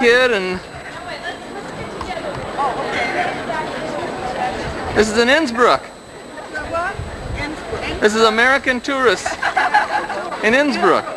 kid, and this is in Innsbruck. This is American tourists in Innsbruck.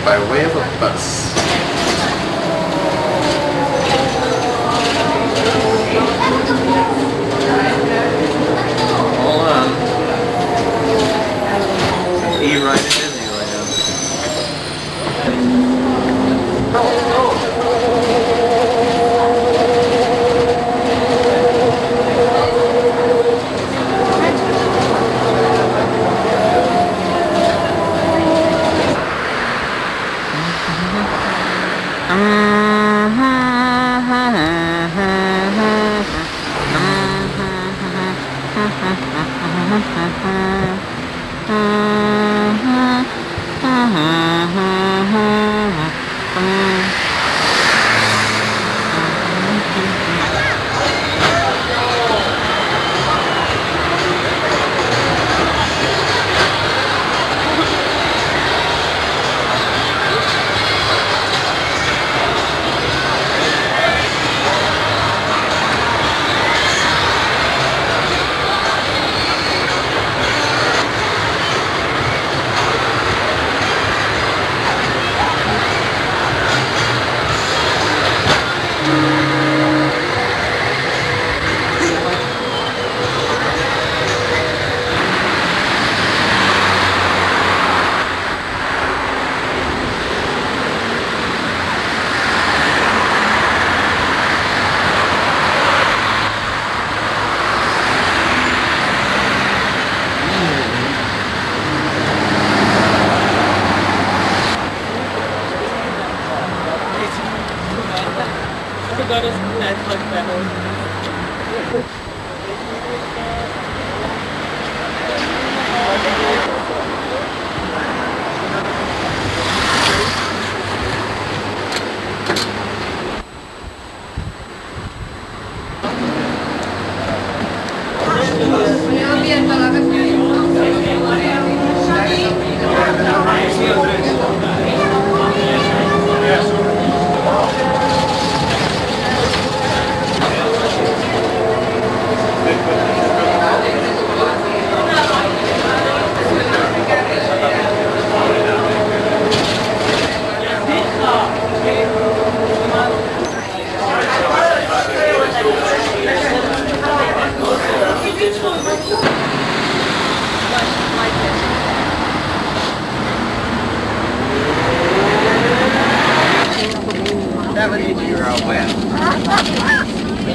by way of a bus. Hold on. E-ride to Disneyland.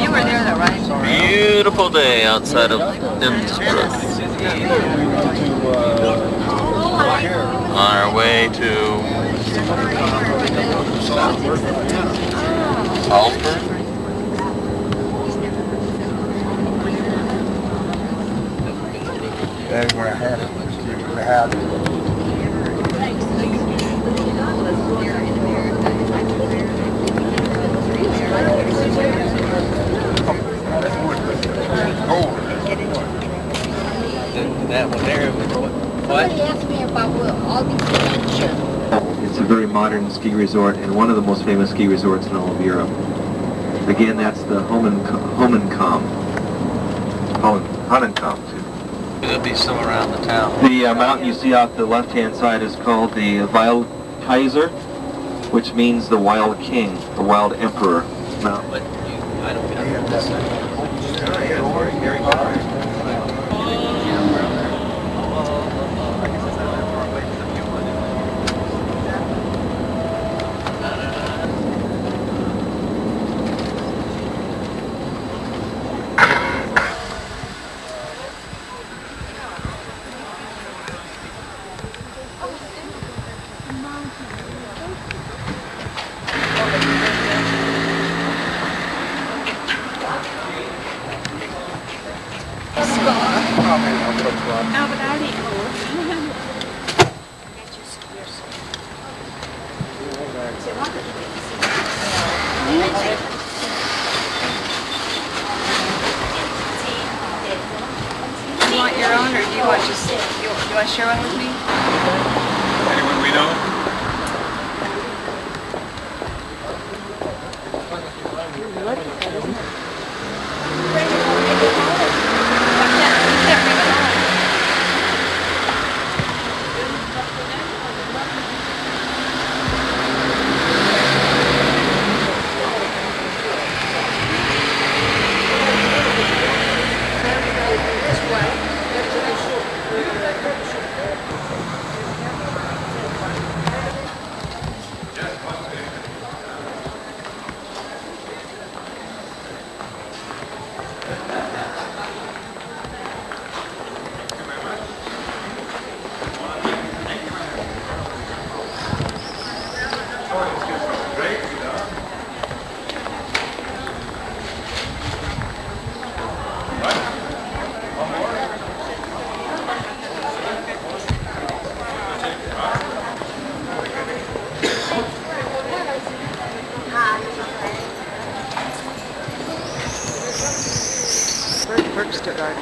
You were there though, right? Beautiful day outside of Innsbruck. On our way to Salzburg. That's where I had it. I had it. That one there. What? Somebody asked me about all these dementia. It's a very modern ski resort and one of the most famous ski resorts in all of Europe. Again, that's the Homenkamp. It'll be still around the town. The mountain you see off the left-hand side is called the Wildkaiser, which means the Wild King, the Wild Emperor mountain. But I don't get this. Do you want your own, or do you want just you want to share one with me? Anyone we know? Berkster Garden.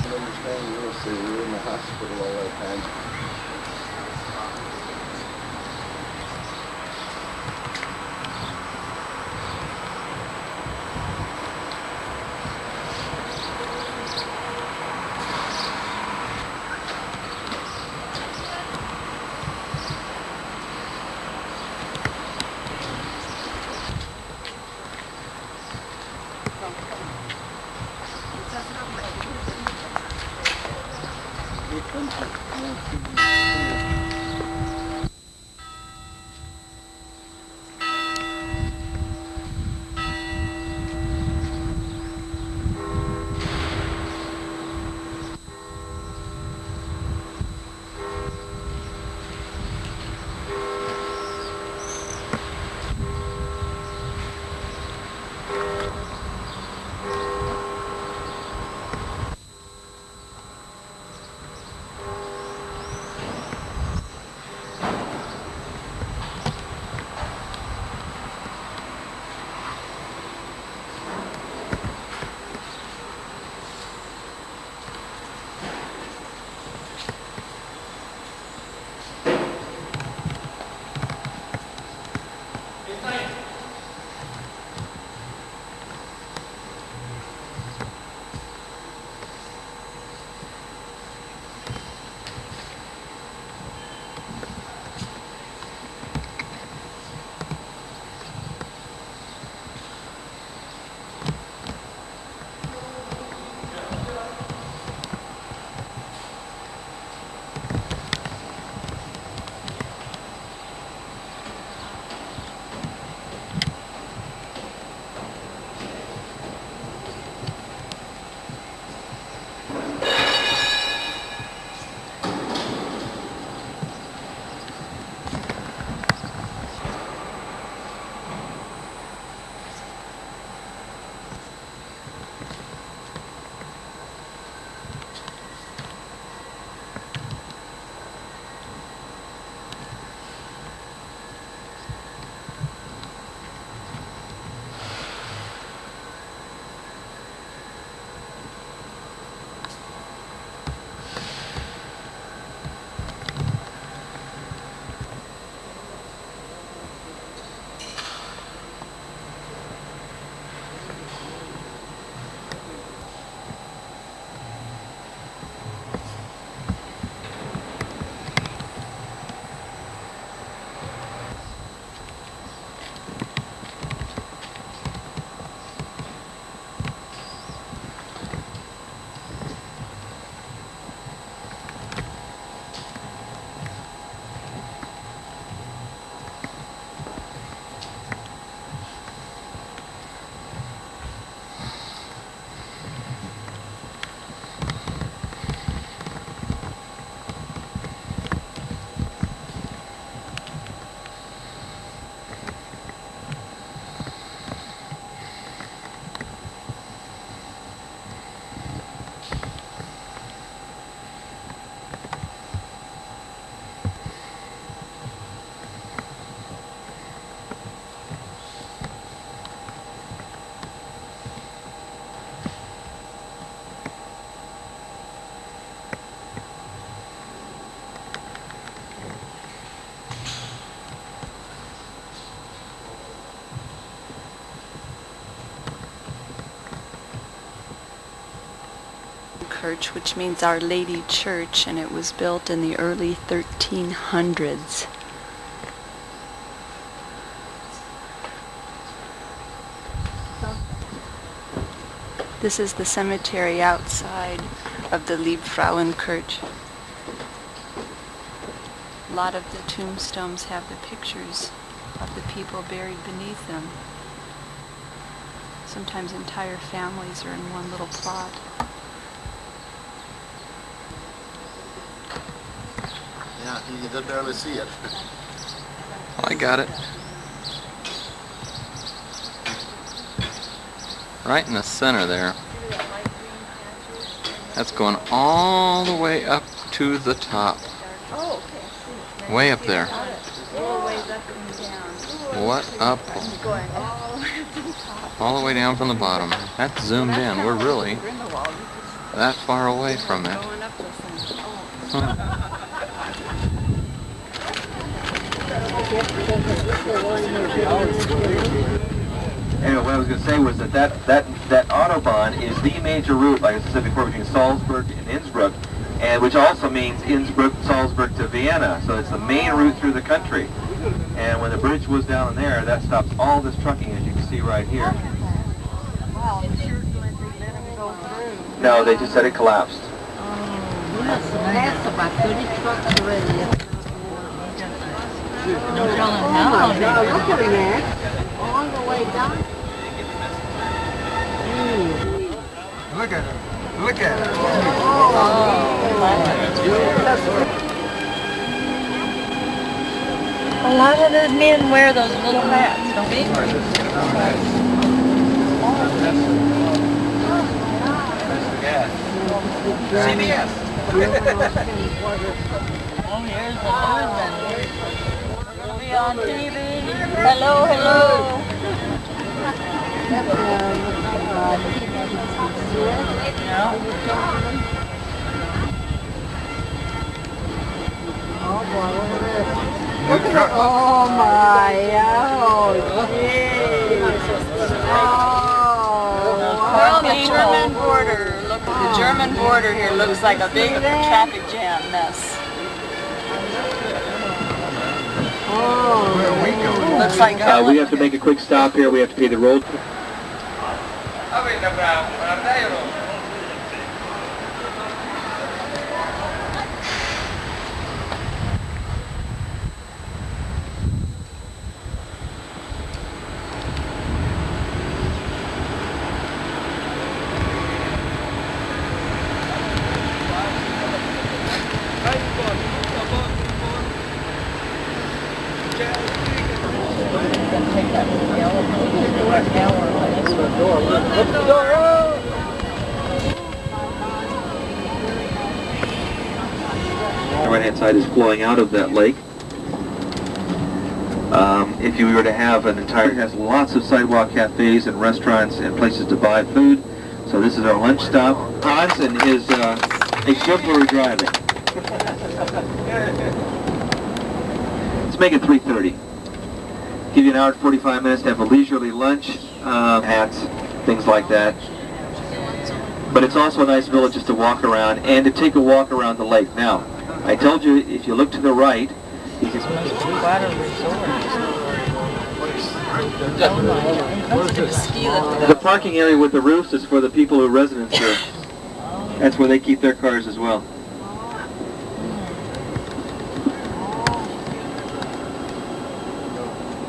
Understand, you'll see, you're in the hospital all that time. Frauenkirche, which means Our Lady Church, and it was built in the early 1300s. This is the cemetery outside of the Liebfrauenkirche. A lot of the tombstones have the pictures of the people buried beneath them. Sometimes entire families are in one little plot. Yeah, you can barely see it. I got it. Right in the center there. That's going all the way up to the top. Oh, okay, I see. Way up there. All ways up and down. What up? Going all the way to the top. All the way down from the bottom. That's zoomed in. We're really that far away from it. Going up this thing. Huh. Anyway, what I was going to say was that Autobahn is the major route, like I said before, between Salzburg and Innsbruck, and which also means Innsbruck, Salzburg to Vienna. So it's the main route through the country. And when the bridge was down there, that stops all this trucking, as you can see right here. No, they just said it collapsed. That's about 30 trucks already. No telling how. Look at that. All the way down. Look at it. Look at it. A lot of the men wear those little hats, don't they? CBS. Oh, here's the husband. We'll be on TV. Hello, hello. Oh my, oh, geez. Well, the German border. Look, the German border here looks like a big traffic jam mess. Looks like We have to make a quick stop here. We have to pay the road. The right-hand side is flowing out of that lake. If you were to have an entire, it has lots of sidewalk cafes and restaurants and places to buy food. So this is our lunch stop. Hans and his exemplary driving. Let's make it 3:30. Give you an hour and 45 minutes to have a leisurely lunch, hats, things like that. But it's also a nice village just to walk around and to take a walk around the lake. Now, I told you if you look to the right, you can the parking area with the roofs is for the people who are residents here. That's where they keep their cars as well.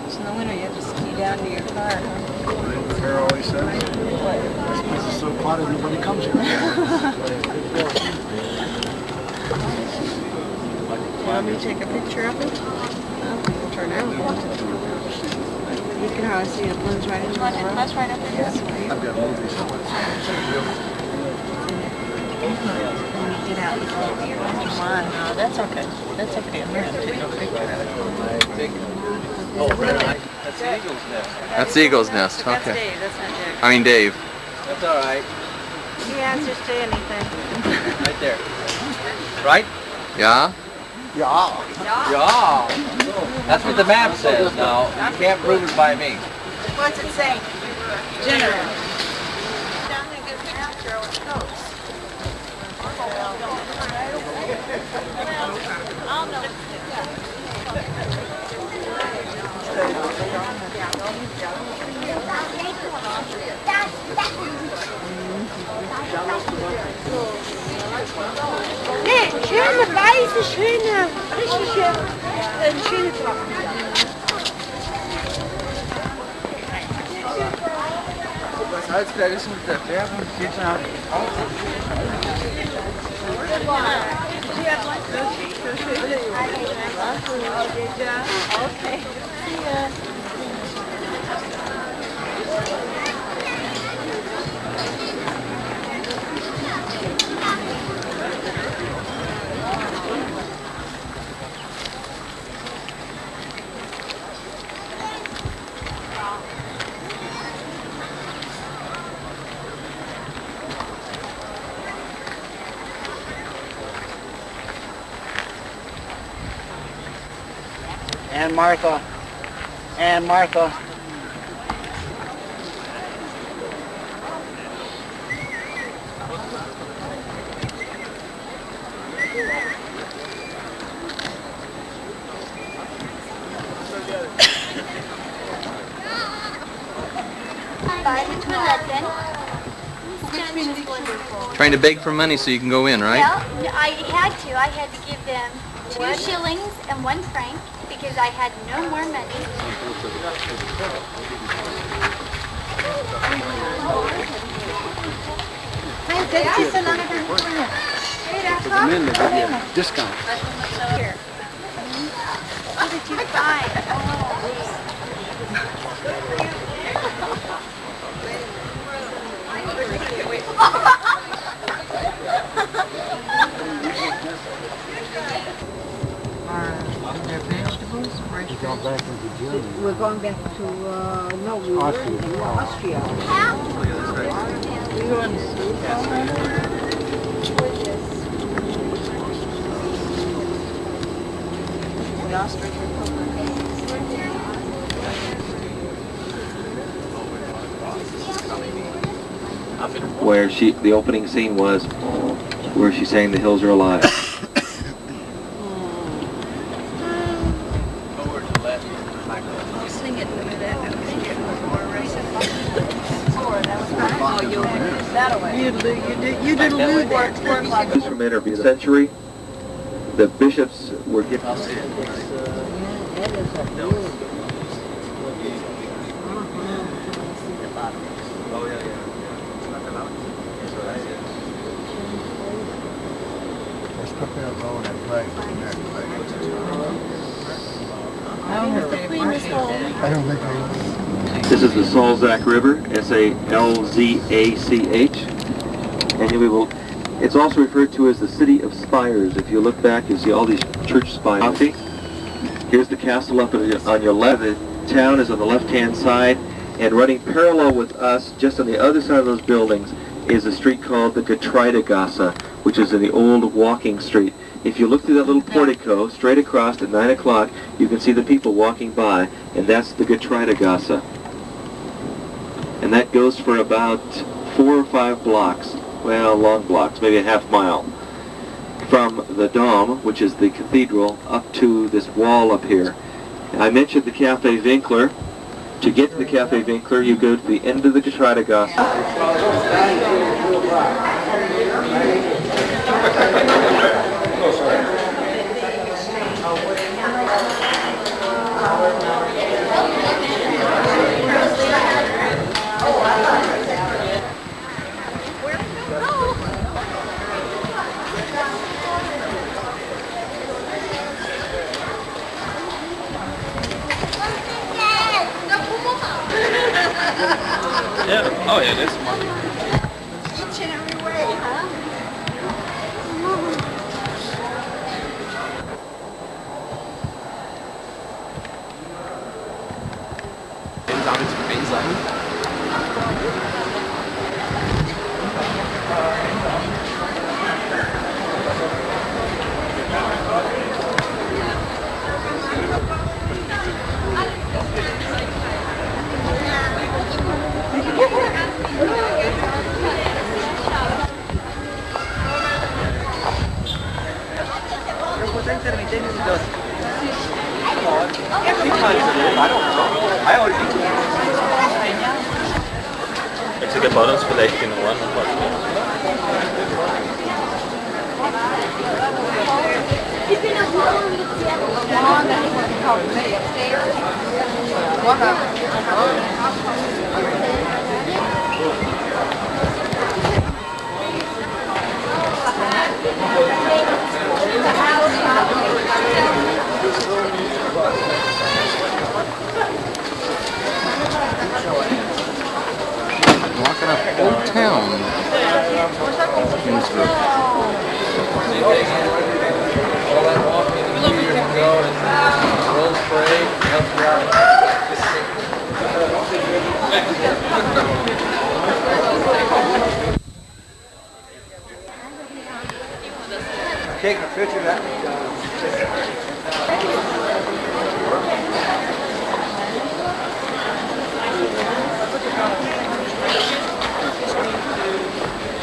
So in the winter you have to ski down to your car, huh? The mayor always says, this place is so quiet, nobody comes here. Want me to take a picture of it? I'll turn out. You can hardly see it blends right into the road. That's right up there. I've got movies. Get out. Come on, no, that's okay. That's okay. I'm going to take a picture. Oh, right. That's the eagle's nest. That's the eagle's nest. That's Okay. Dave, that's not Jack. I mean Dave. That's all right. He answers to anything. Right there. Right? Yeah? Yeah. Yeah. That's what the map says. Now, you can't prove it by me. What's it say? General. Down there, get a picture of it goes. ist schöne, richtig schöne Tropfen. Was Salzberg ist mit der Fähre, geht schon auf. Okay. And Martha. And Martha. Trying to beg for money so you can go in, right? Well, I had to. I had to give them 2 shillings and 1 franc because I had no more money. Discount. Here. What did you buy? We're going back to, no, we were in Austria. Where the opening scene was, where she's saying the hills are alive. Sing it with that. Oh, you that away. You did lose that. This from interview. Century, the bishops were given. Let's put that road in place. I don't think I will. This is the Salzach River, S-A-L-Z-A-C-H. And we will, it's also referred to as the City of Spires. If you look back, you'll see all these church spires. Here's the castle up on your left. The town is on the left-hand side. And running parallel with us, just on the other side of those buildings, is a street called the Getreidegasse, which is in the old walking street. If you look through that little portico, straight across at 9 o'clock, you can see the people walking by, and that's the Getreidegasse. And that goes for about 4 or 5 blocks, well, long blocks, maybe a half mile, from the Dom, which is the cathedral, up to this wall up here. And I mentioned the Café Winkler. To get to the Café Winkler, you go to the end of the Getreidegasse. Yeah. Oh yeah, this one. Each and every way, huh? Damit zu gewesen sein. Actually, der baut uns vielleicht den Ohren. Walking up Old Town. Innsbruck. All that walking a few years ago and roll spray helps you out. Taking a picture of that.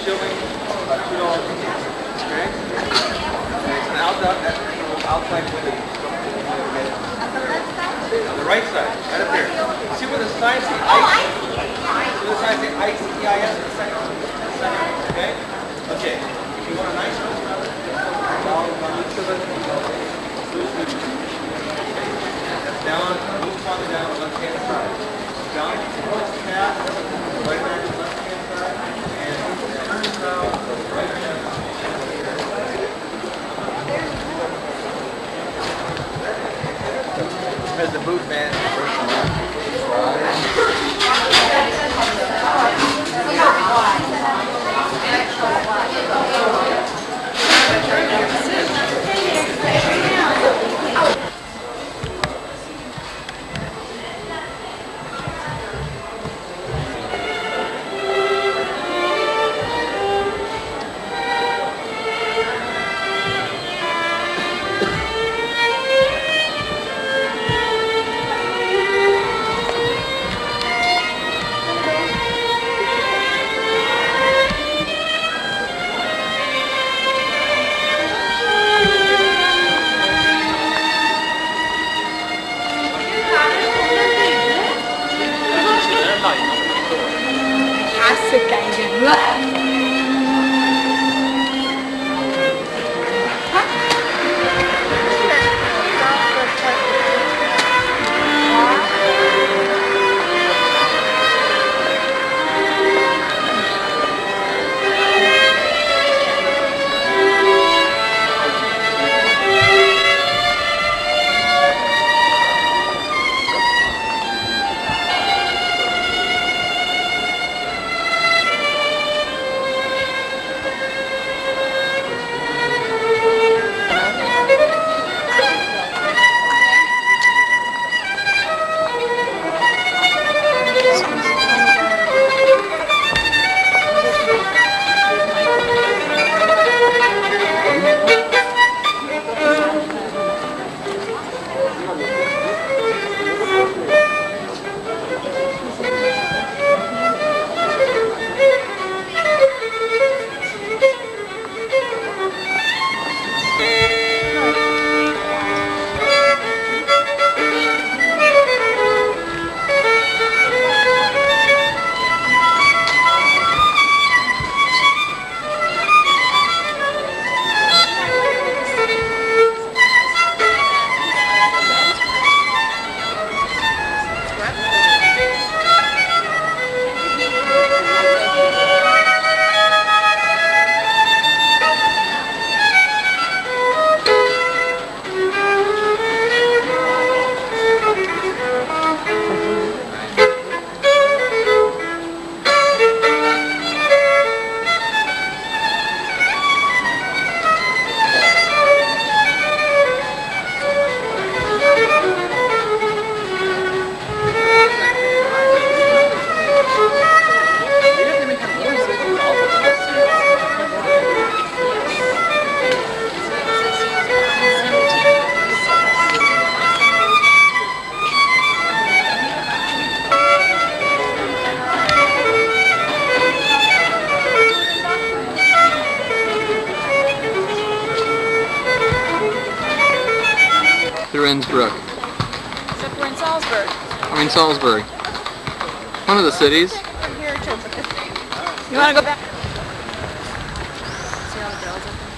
Shilling, about $2. Okay? It's an outside window. On the right side, right up there. See where the sign says ice? See where the sign says ice, E-I-S in the second one? Okay? Okay. If you want a nice one, down on each of it. Down, move farther down the left-hand side. Down, close the cat, right there to the left-hand side, and turn around, right-hand side. As the movement. Through Innsbruck. Except we're in Salzburg. I mean Salzburg. One of the cities. From here to the 15th. You want to go back? See all the girls up there?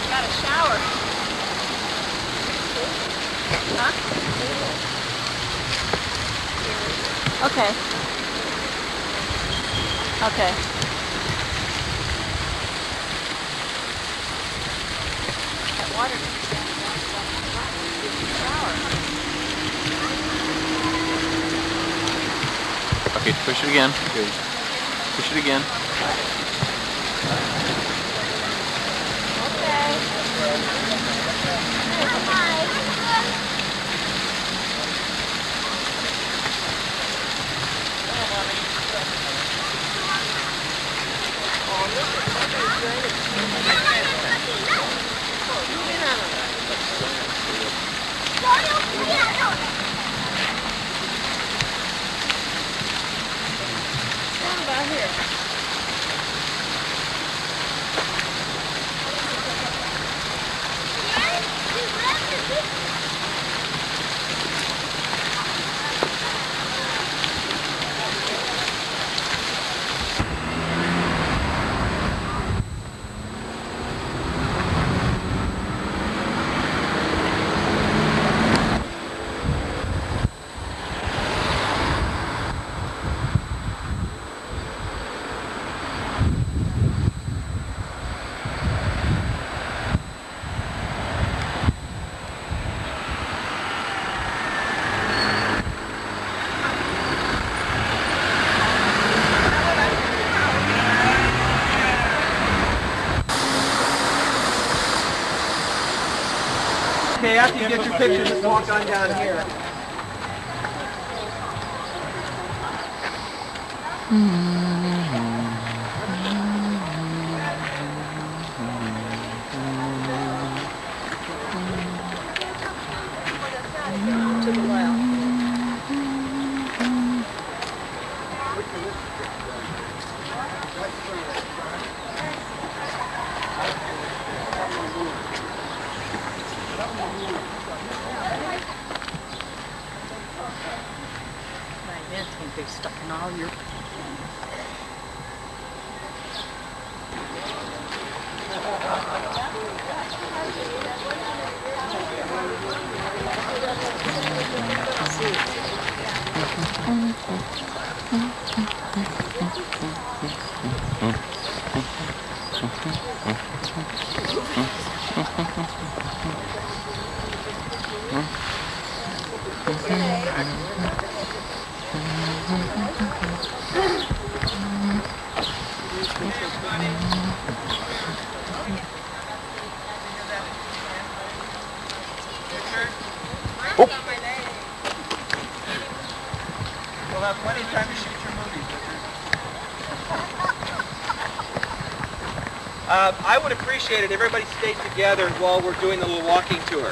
Got a shower. Huh? Okay. Okay. That water shower. Okay, push it again. Push it again. Okay, after you get your picture, just walk on down here. Took a while. I think they're stuck in all your... We'll have plenty of time to shoot your movies, Richard. I would appreciate it if everybody stayed together while we're doing the little walking tour.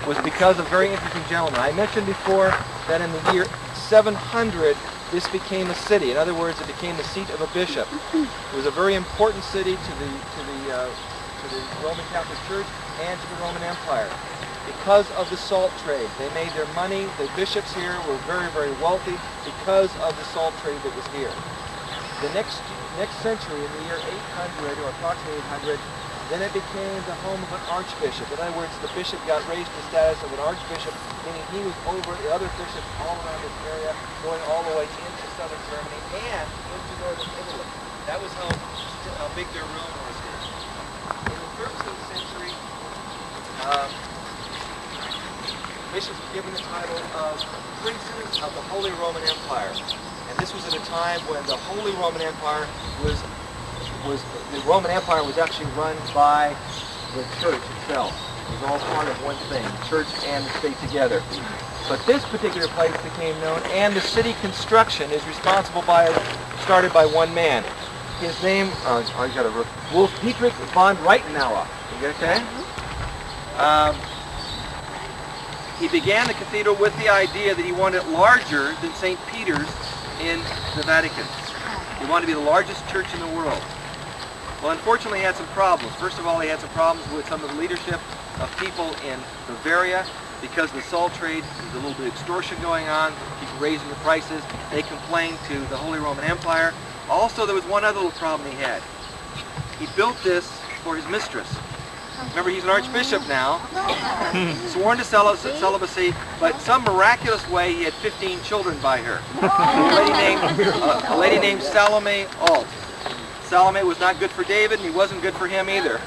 Was because of very interesting gentlemen. I mentioned before that in the year 700, this became a city. In other words, it became the seat of a bishop. It was a very important city to the Roman Catholic Church and to the Roman Empire. Because of the salt trade, they made their money. The bishops here were very, very wealthy because of the salt trade that was here. The next century, in the year 800 or approximately 800, then it became the home of an archbishop. In other words, the bishop got raised to the status of an archbishop, meaning he was over the other bishops all around this area, going all the way into southern Germany and into northern Italy. That was how big their rule was here. In the 13th century, bishops were given the title of princes of the Holy Roman Empire. And this was at a time when the Holy Roman Empire the Roman Empire was actually run by the church itself. It was all part of one thing, the church and the state together. But this particular place became known, and the city construction is started by one man. His name, I got a Wolf Dietrich von Reitenauer. You get okay? He began the cathedral with the idea that he wanted it larger than St. Peter's in the Vatican. He wanted to be the largest church in the world. Well, unfortunately, he had some problems. First of all, he had some problems with some of the leadership of people in Bavaria because the salt trade. There's a little bit of extortion going on, people raising the prices. They complained to the Holy Roman Empire. Also, there was one other little problem he had. He built this for his mistress. Remember, he's an archbishop now, sworn to celibacy, but some miraculous way he had 15 children by her. A lady named Salome Alt. Salome was not good for David, and he wasn't good for him either.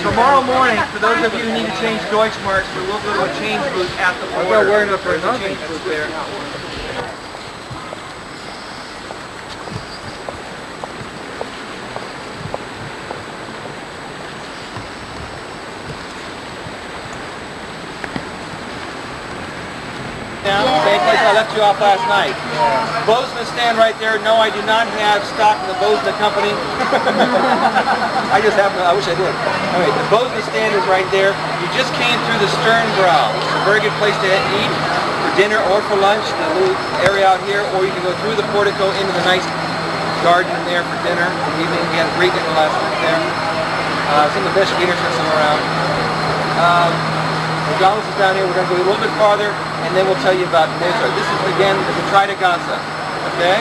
Tomorrow morning, for those of you who need to change Deutschmarks, we will go to a change booth at the border. There's a change booth there. Same place I left you off last night. Bosna stand right there. No, I do not have stock in the Bosna company. I just happen to, I wish I did. Anyway, the Bosna stand is right there. You just came through the Sternbrau, which is a very good place to eat for dinner or for lunch. The little area out here, or you can go through the portico into the nice garden there for dinner. In the evening, we had a great dinner last night there. Some of the best wieners are somewhere around. McDonald's is down here. We're going to go a little bit farther, and then we'll tell you about Mozart. This is, again, the Getreide Gasse. Okay?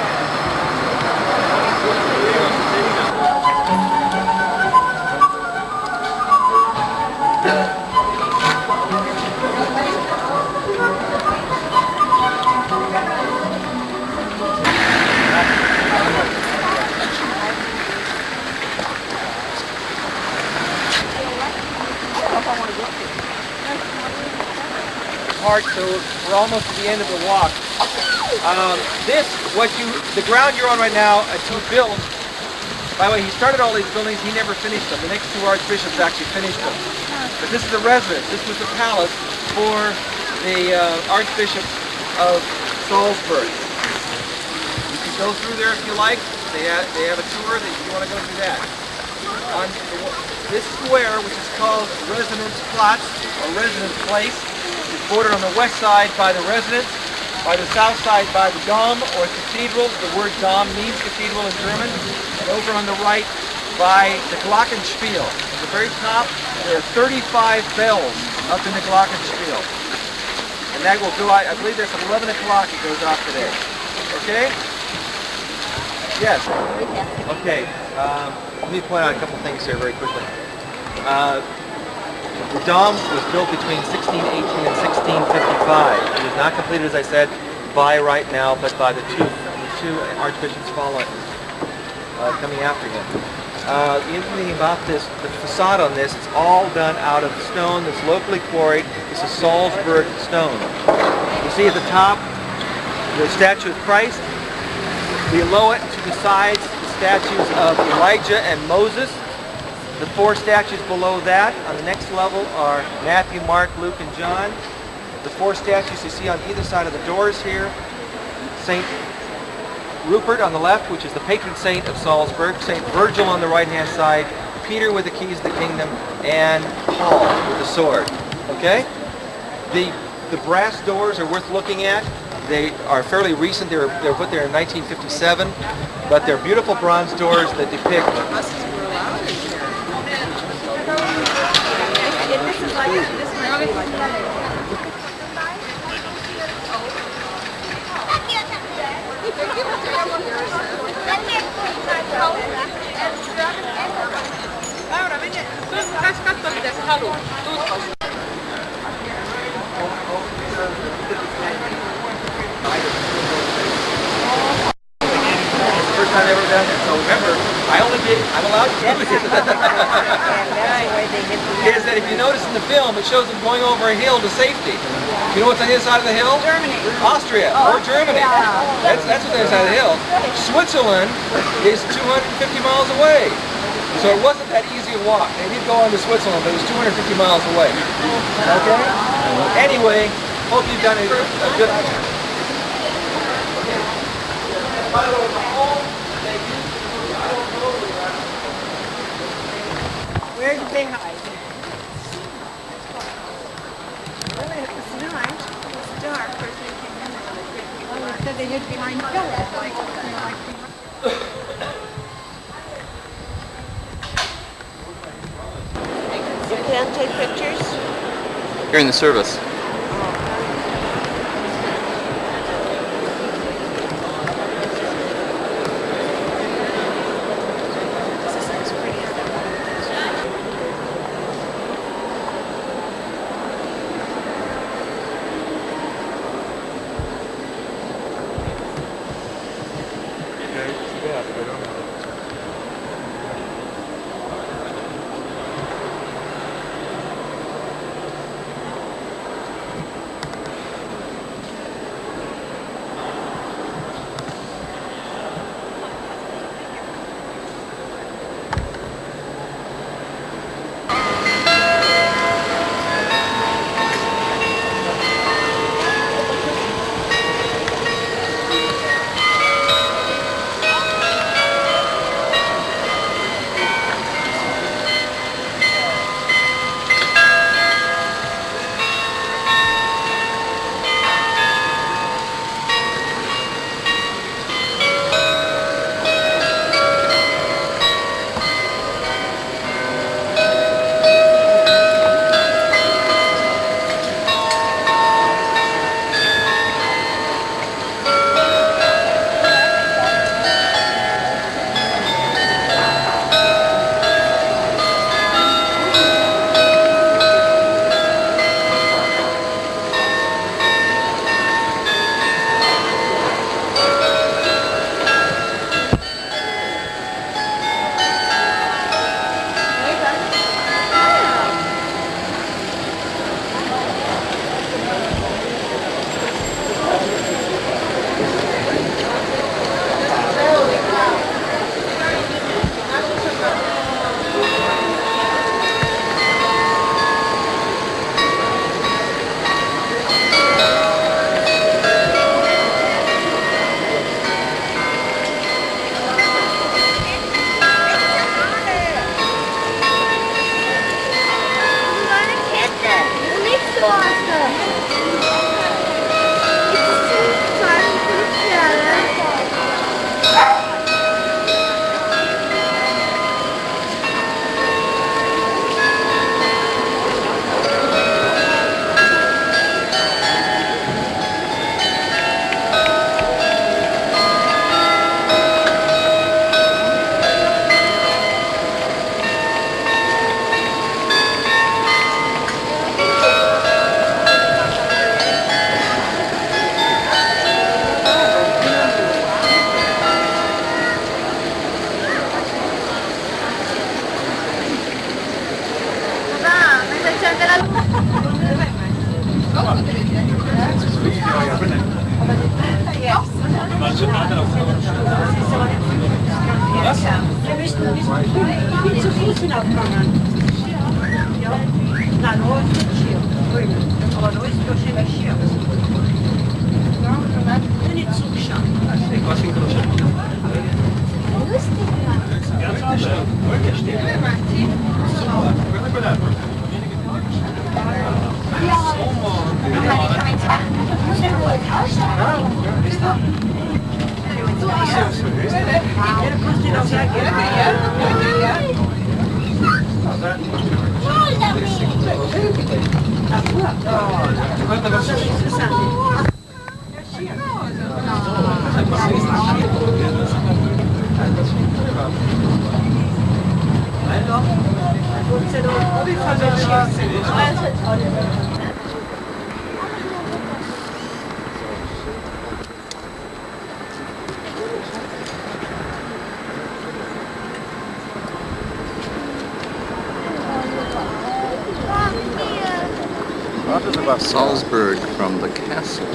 So we're almost at the end of the walk. The ground you're on right now, he built. By the way, he started all these buildings. He never finished them. The next two archbishops actually finished them. But this is the residence. This was the palace for the archbishops of Salzburg. You can go through there if you like. They have a tour that you want to go through that. On this square, which is called Residenzplatz or Residence Place, is bordered on the west side by the residence, by the south side by the Dom or cathedral. The word Dom means cathedral in German. And over on the right by the Glockenspiel. At the very top, there are 35 bells up in the Glockenspiel. And that will go out, I believe there's at 11 o'clock it goes off today. Okay? Yes. Okay. Let me point out a couple things here very quickly. The Dom was built between 1618 and 1655. It was not completed, as I said, by right now, but by the two archbishops following, coming after him. The interesting thing about this, the facade on this, it's all done out of stone that's locally quarried. This is Salzburg stone. You see at the top, the statue of Christ. Below it, to the sides, the statues of Elijah and Moses. The 4 statues below that on the next level are Matthew, Mark, Luke, and John. The 4 statues you see on either side of the doors here. St. Rupert on the left, which is the patron saint of Salzburg. St. Virgil on the right-hand side. Peter with the keys of the kingdom. And Paul with the sword. Okay? The brass doors are worth looking at. They are fairly recent. They were put there in 1957. But they're beautiful bronze doors that depict first time ever done it. So remember, I'm allowed to do it. Is that if you notice in the film, it shows them going over a hill to safety. You know what's on the other side of the hill? Germany. Austria or Germany. That's what's on the other side of the hill. Switzerland is 250 miles away. So it wasn't that easy a walk. They did go on to Switzerland, but it was 250 miles away. Okay? Anyway, hope you've done a good job. Where did they hide? Well, it's not. It's dark. First they came in there. Well, they said they hid behind pillars. You can't take pictures? During the service. Salzburg from the castle.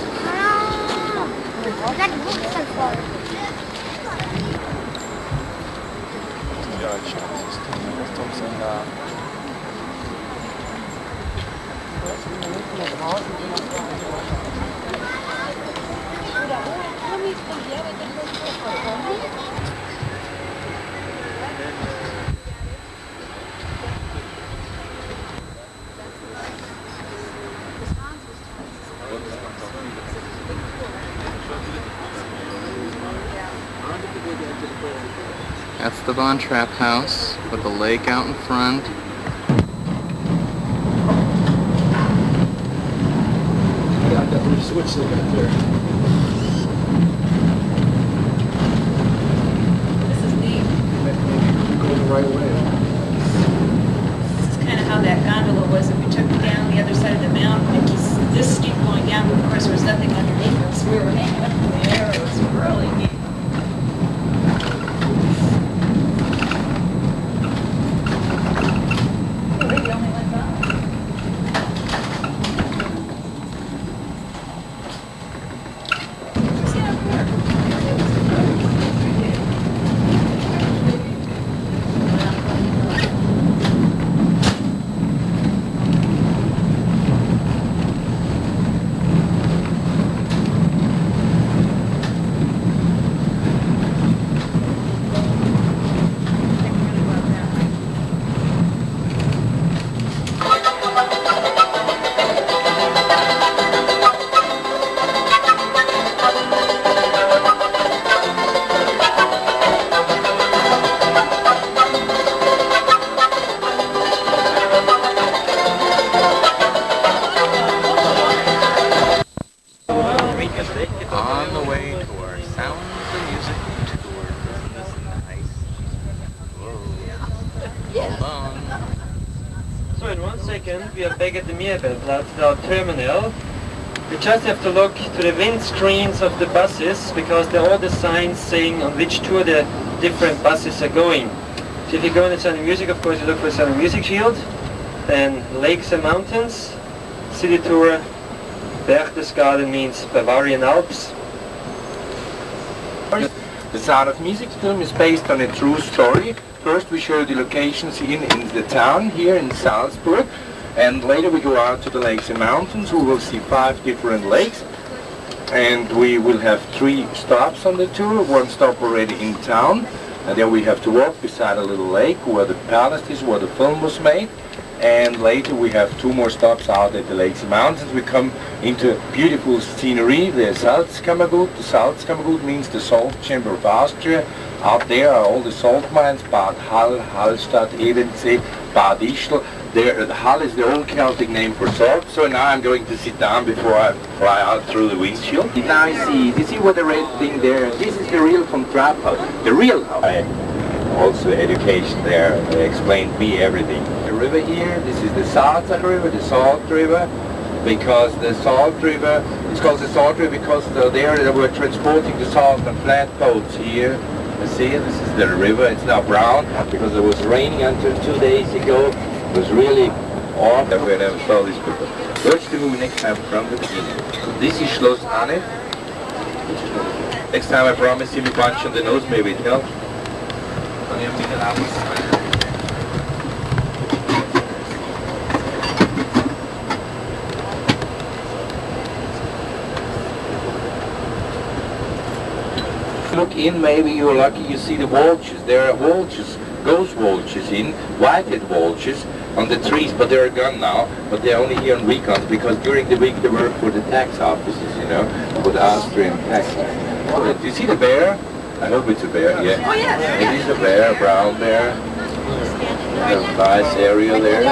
That's the Von Trapp house with the lake out in front. Yeah, that little switch they got there. This is neat. Go the right way. This is kind of how that gondola was if we took it down the other side of the mountain. It keeps this steep going down, but of course there was nothing underneath us. We were hanging up in the air. It was really neat. On the way to our Sounds of Music tour. Isn't this nice? Whoa. Hold on. So in 1 second we are back at the Meerbelplatz, our terminal. We just have to look to the windscreens of the buses because there are all the signs saying on which tour the different buses are going. So if you go in the Sound of Music, of course you look for Sound of Music Field, then Lakes and Mountains, City Tour, Berchtesgaden means Bavarian Alps. The Sound of Music film is based on a true story. First we show the locations in the town here in Salzburg, and later we go out to the lakes and mountains. We will see 5 different lakes, and we will have 3 stops on the tour. 1 stop already in town, and then we have to walk beside a little lake where the palace is, where the film was made. And later we have 2 more stops out at the lakes and mountains. We come into beautiful scenery, the Salzkammergut. The Salzkammergut means the salt chamber of Austria. Out there are all the salt mines, Bad Hall, Hallstatt, Ebensee, Bad Ischl. There, the Hall is the old Celtic name for salt. So now I'm going to sit down before I fly out through the windshield. Now you see what the red thing there, this is the real Von Trapp house, the real house. Also education there, they explained me everything. The river here, this is the Salzach River, the Salt River, because the Salt River, it's called the Salt River because there they were transporting the salt on flat boats here. You see, this is the river, it's now brown because it was raining until 2 days ago. It was really awful when I saw these people. Let's do next time from the beginning. This is Schloss Anne. Next time I promise you a punch on the nose, maybe it helps. Look in, maybe you're lucky you see the vultures. There are vultures, ghost vultures in, white-head vultures on the trees, but they're gone now. But they're only here on weekends because during the week they work for the tax offices, you know, for the Austrian tax. You see the bear? I hope it's a bear, yeah. Oh, yeah, there It is a bear, a brown bear. A nice area there.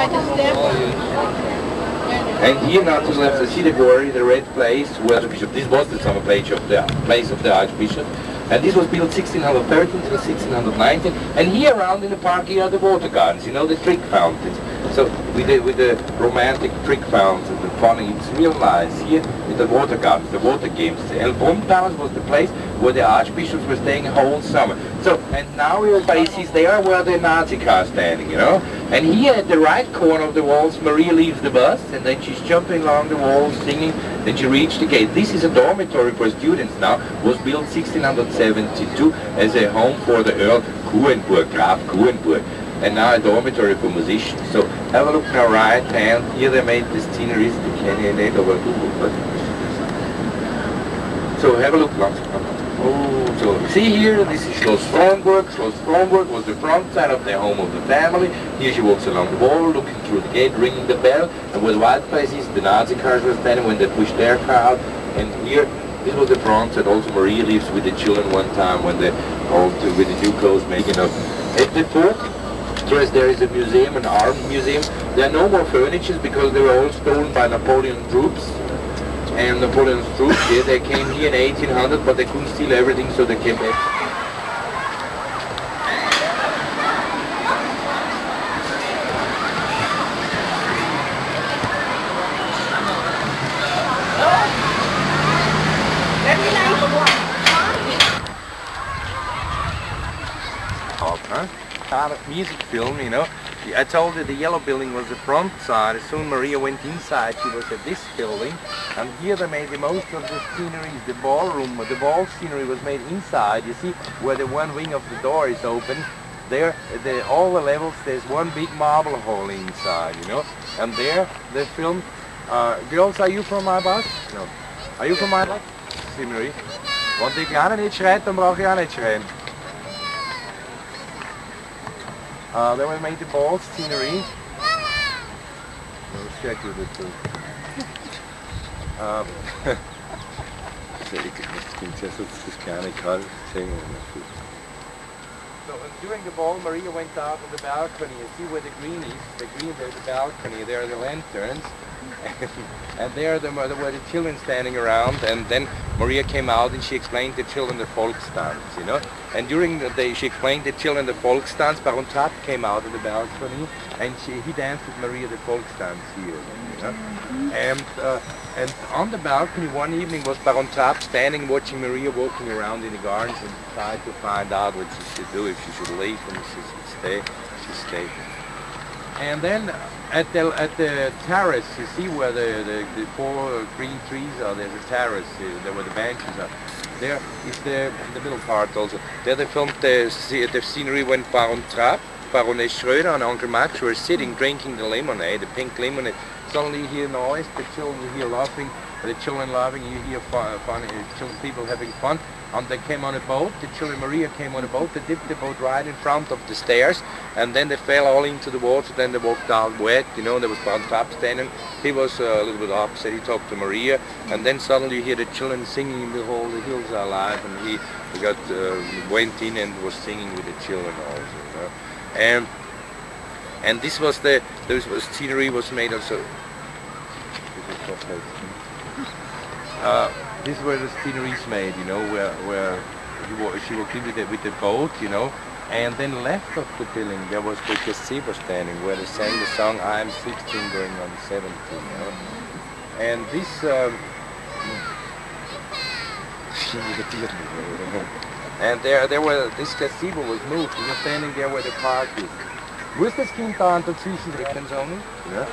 And here now to the left, I see the quarry, the red place where the bishop. This was the summer place of the archbishop. And this was built 1613 to 1619. And here around in the park here are the water gardens, you know, the trick fountains. So with the romantic trick fountains and the funny, it's real nice. Here with the water gardens, the water games. The Elbron Palace was the place where the archbishops were staying the whole summer. So, and now your faces there where the Nazi car standing, you know. And here at the right corner of the walls, Maria leaves the bus, and then she's jumping along the walls, singing. Then she reached the gate. This is a dormitory for students now. Was built 1672 as a home for the Earl Kuenburg, Graf Kuenburg. And now a dormitory for musicians. So have a look now right hand. Here they made this scenery. So have a look. Oh, so see here, this is Schloss Fronburg. Schloss Fronburg was the front side of the home of the family. Here she walks along the wall, looking through the gate, ringing the bell. And where the white place is, the Nazi cars were standing when they pushed their car out. And here, this was the front side. Also Maria lives with the children one time when they all with the new clothes making up. At the foot, there is a museum, an armed museum. There are no more furniture because they were all stolen by Napoleon troops. And Napoleon's troops, yeah, they came here in 1800, but they couldn't steal everything, so they came back. Music film, you know. I told you the yellow building was the front side. As soon as Maria went inside, she was at this building. And here they made the most of the scenery. The ballroom, the ball scenery was made inside. You see where the one wing of the door is open. There, all the levels, there's one big marble hall inside, you know. And there, they filmed. Girls, are you from my bus? No. Are you from my bus? Scenery. Und ich gar nicht schreit, dann brauche ich auch nicht schreien. Then we made the ball scenery. Let's check with it too. So during the ball, Maria went out on the balcony. You see where the green is? There's the balcony. There are the lanterns. And there were the children standing around, and then Maria came out and she explained the children the Volkstanz, you know. And during the day she explained the children the Volkstanz. Baron Trapp came out of the balcony and he danced with Maria the Volkstanz here, you know. And on the balcony one evening was Baron Trapp standing watching Maria walking around in the gardens and tried to find out what she should do, if she should leave and if she should stay. She stayed. And then at the terrace, you see where the four green trees are. There's a terrace. There where the benches are. There is the middle part also. There they filmed the scenery when Baron Trapp, Baroness Schröder, and Uncle Max were sitting drinking the lemonade, the pink lemonade. Suddenly you hear noise. The children hear laughing. The children laughing. You hear fun. People having fun. And they came on a boat. The children, Maria came on a boat. They dipped the boat right in front of the stairs, and then they fell all into the water. Then they walked out wet, you know. There was Baron Trapp standing. He was a little bit upset. He talked to Maria, and then suddenly you hear the children singing in the hall. The hills are alive, and he went in and was singing with the children also, you know. And this was scenery was made also. This is where the scenery is made, you know, where she walked in with the boat, you know, and then left of the building there was the gazebo standing where they sang the song "I am 16 going on 17," you know. And this and this gazebo was moved. We were standing there where the park is. Wo ist das Kind da unter zwischen only? Yeah.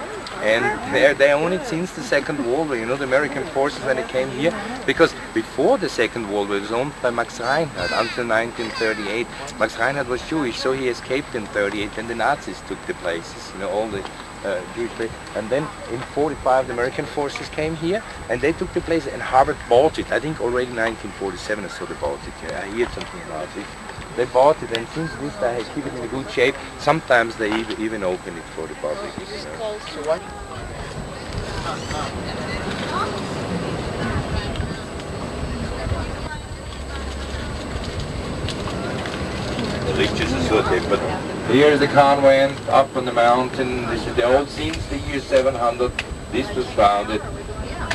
And they own it since the Second World War, you know, the American forces when they came here, because before the Second World War it was owned by Max Reinhardt until 1938. Max Reinhardt was Jewish, so he escaped in 1938 when the Nazis took the places, you know, all the Jewish places. And then in 1945 the American forces came here and they took the place, and Harvard bought it. I think already in 1947 or so they bought it. Yeah, I heard something about it. They bought it, and since this they keep it in a good shape. Sometimes they even open it for the public. Is this close to what? But here's the convent up on the mountain. This is the old since the year 700. This was founded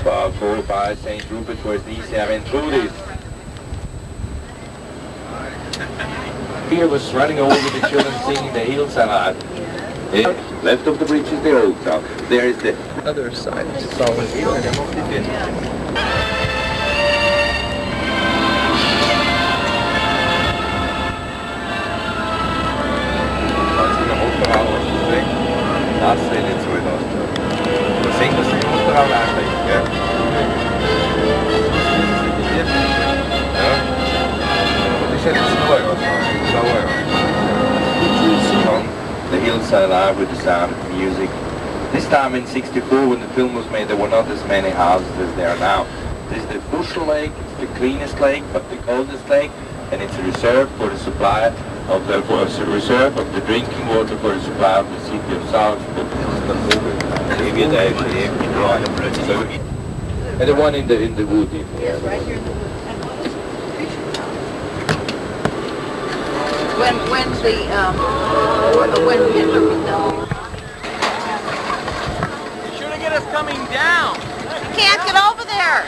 by Saint Rupert was these Aventuris. Here was running over the children singing the hillside. Left of the bridge is the old town. There is the Other side. It's always good. The hillside alive with the sound of music. This time in '64 when the film was made there were not as many houses as there are now. This is the Bushel Lake, it's the cleanest lake but the coldest lake, and it's a reserve for the supply of the reserve of the drinking water for the supply of the city of Salzburg. And the one in the wood. Yes, right here in the woods. When Hitler was done. Be sure to get us coming down. You can't get over there.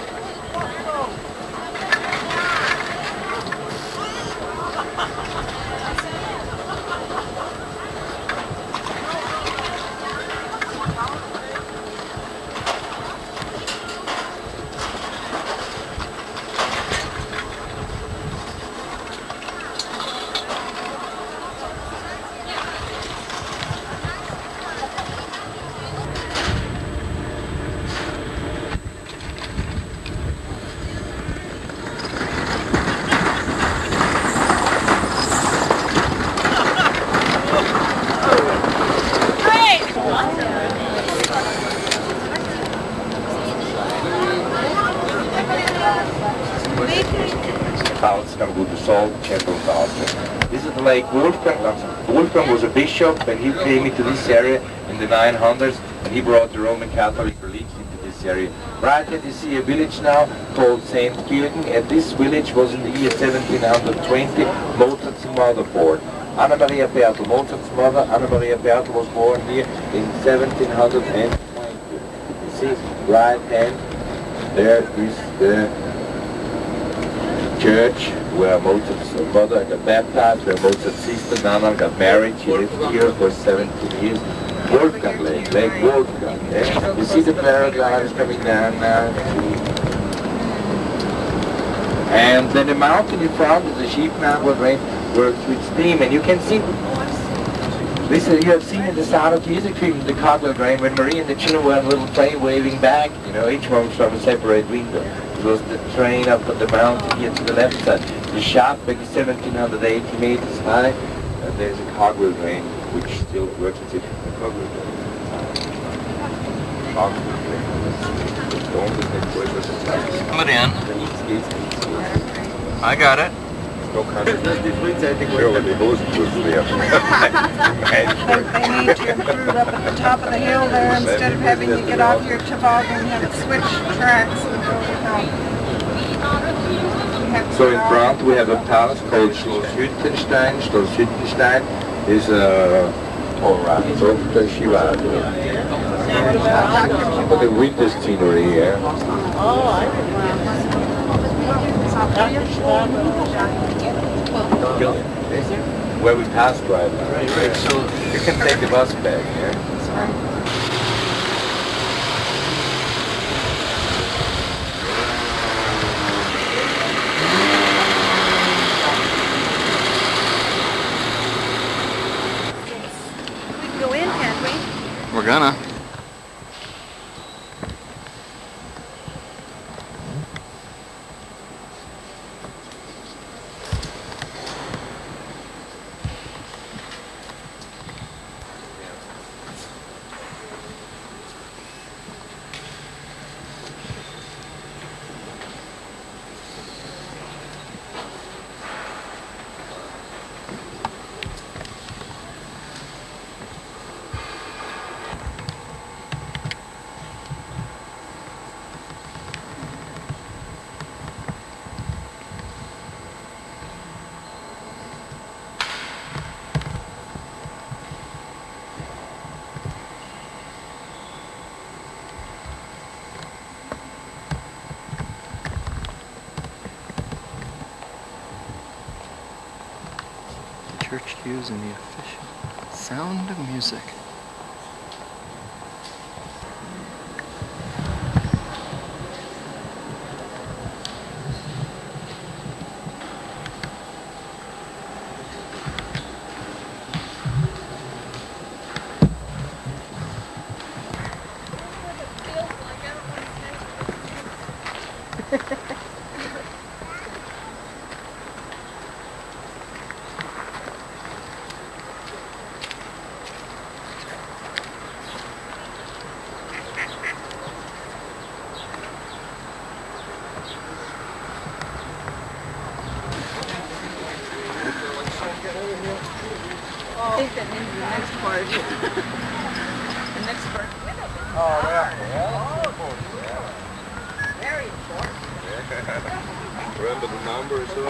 This is the Lake Wolfgang. Wolfgang was a bishop and he came into this area in the 900s and he brought the Roman Catholic religion into this area. Right here you see a village now called St. Gilgen, and this village was in the year 1720 Mozart's mother born. Anna Maria Bertel, Mozart's mother, Anna Maria Bertel was born here in 1720. You see, right hand, there is the church where Mozart's mother got baptized, where Mozart's sister Nana got married. She lived here for 17 years. Wolfgang Lake, Lake Wolfgang. Yeah? You see the paragliders coming down now. And then the mountain in front is the sheep mountain where works with steam, and you can see this. You have seen in the Sound of Music film the cargo train when Marie and the children were on a little train waving back. You know, each one from a separate window. It was the train up on the mountain here to the left side. The shaft is 1,780 meters high, and there's a cargo train which still works. The cargo train. Come it in. I got it. They need to improve up at the top of the hill there instead of having you get off your toboggan and have it switch tracks. So in front we have a palace called Schloss Hüttenstein. Schloss Hüttenstein is Dr. Shiva. For the winter scenery here. Where we passed right now. Right. So you can take the bus back here. We can go in, can't we? We're gonna. church use in the official Sound of Music. I think that means the next part. The next part. Oh, yeah. Very important. Remember the number or so?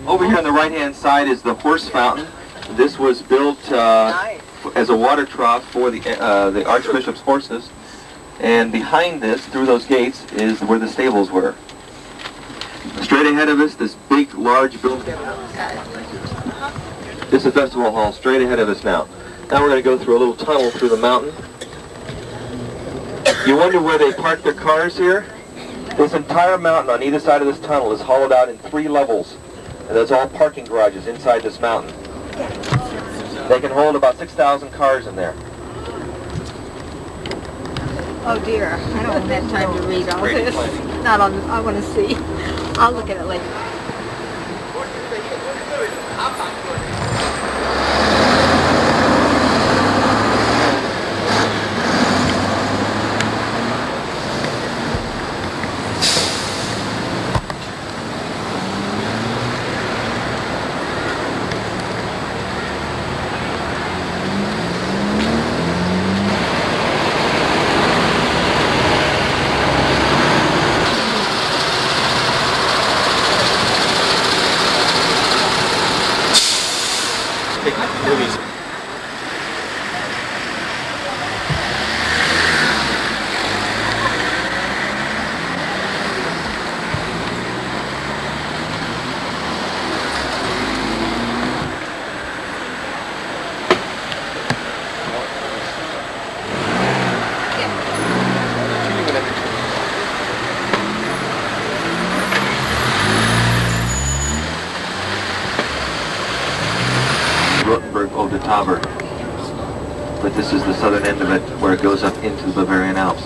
Over here on the right-hand side is the horse fountain. This was built as a water trough for the Archbishop's horses. And behind this, through those gates, is where the stables were. Straight ahead of us, this big, large building. This is Festival Hall, straight ahead of us now. Now we're going to go through a little tunnel through the mountain. You wonder where they park their cars here? This entire mountain on either side of this tunnel is hollowed out in 3 levels. And that's all parking garages inside this mountain. They can hold about 6,000 cars in there. Oh dear, I don't have time to read all this. Not on, I want to see. I'll look at it later. But this is the southern end of it where it goes up into the Bavarian Alps.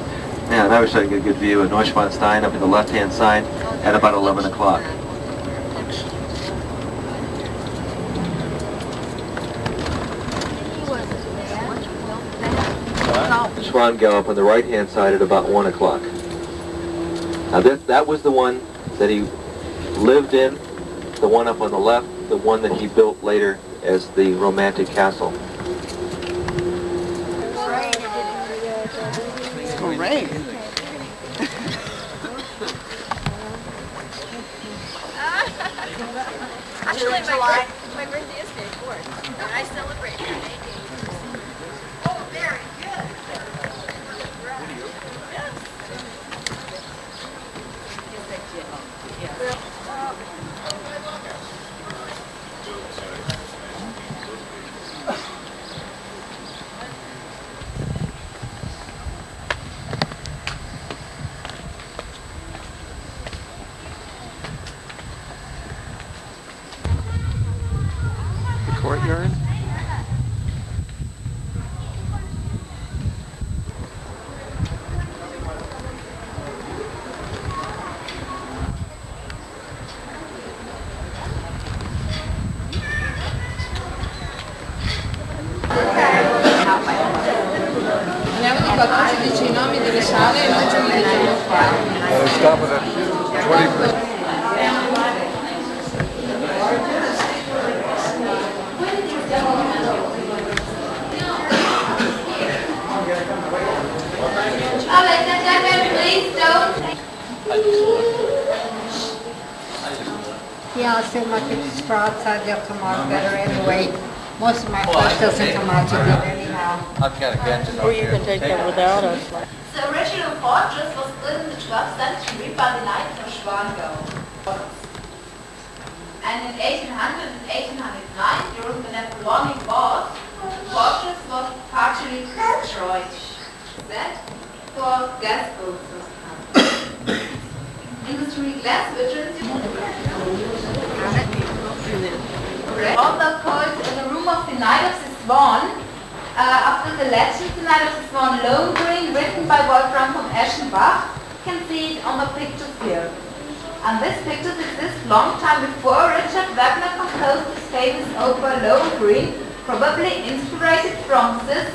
Now, I wish I could get a good view of Neuschwanstein up at the left-hand side at about 11 o'clock. The Schwangau on the right-hand side at about 1 o'clock. Now that was the one that he lived in the one up on the left, the one that he built later as the romantic castle. It's gonna rain. Actually, my birthday is May 4th, and I celebrate my May Day. Oh, very good. The courtyard? Andiamo di qua, tu ci dici i nomi delle sale e noi ce li diciamo qua. Stop at 20. Oh, ladies and gentlemen, please don't. Yeah, so my pictures for outside, they'll come out better anyway. Most of my stuff doesn't come out too good anyhow. I've got a gadget Or you can take them without us. The original fortress was built in the 12th century by the Knights of Schwangau. And in 1800 and 1809, during the Napoleonic Wars, the fortress was partially destroyed. That for gas boats. Industry glass vitrines, also called the Room of the Knight of the Swan, after the legend The Knight of the Swan Lohengrin, written by Wolfram von Eschenbach. You can see it on the pictures here. And these pictures exist long time before Richard Wagner composed his famous opera Lohengrin, probably inspired from this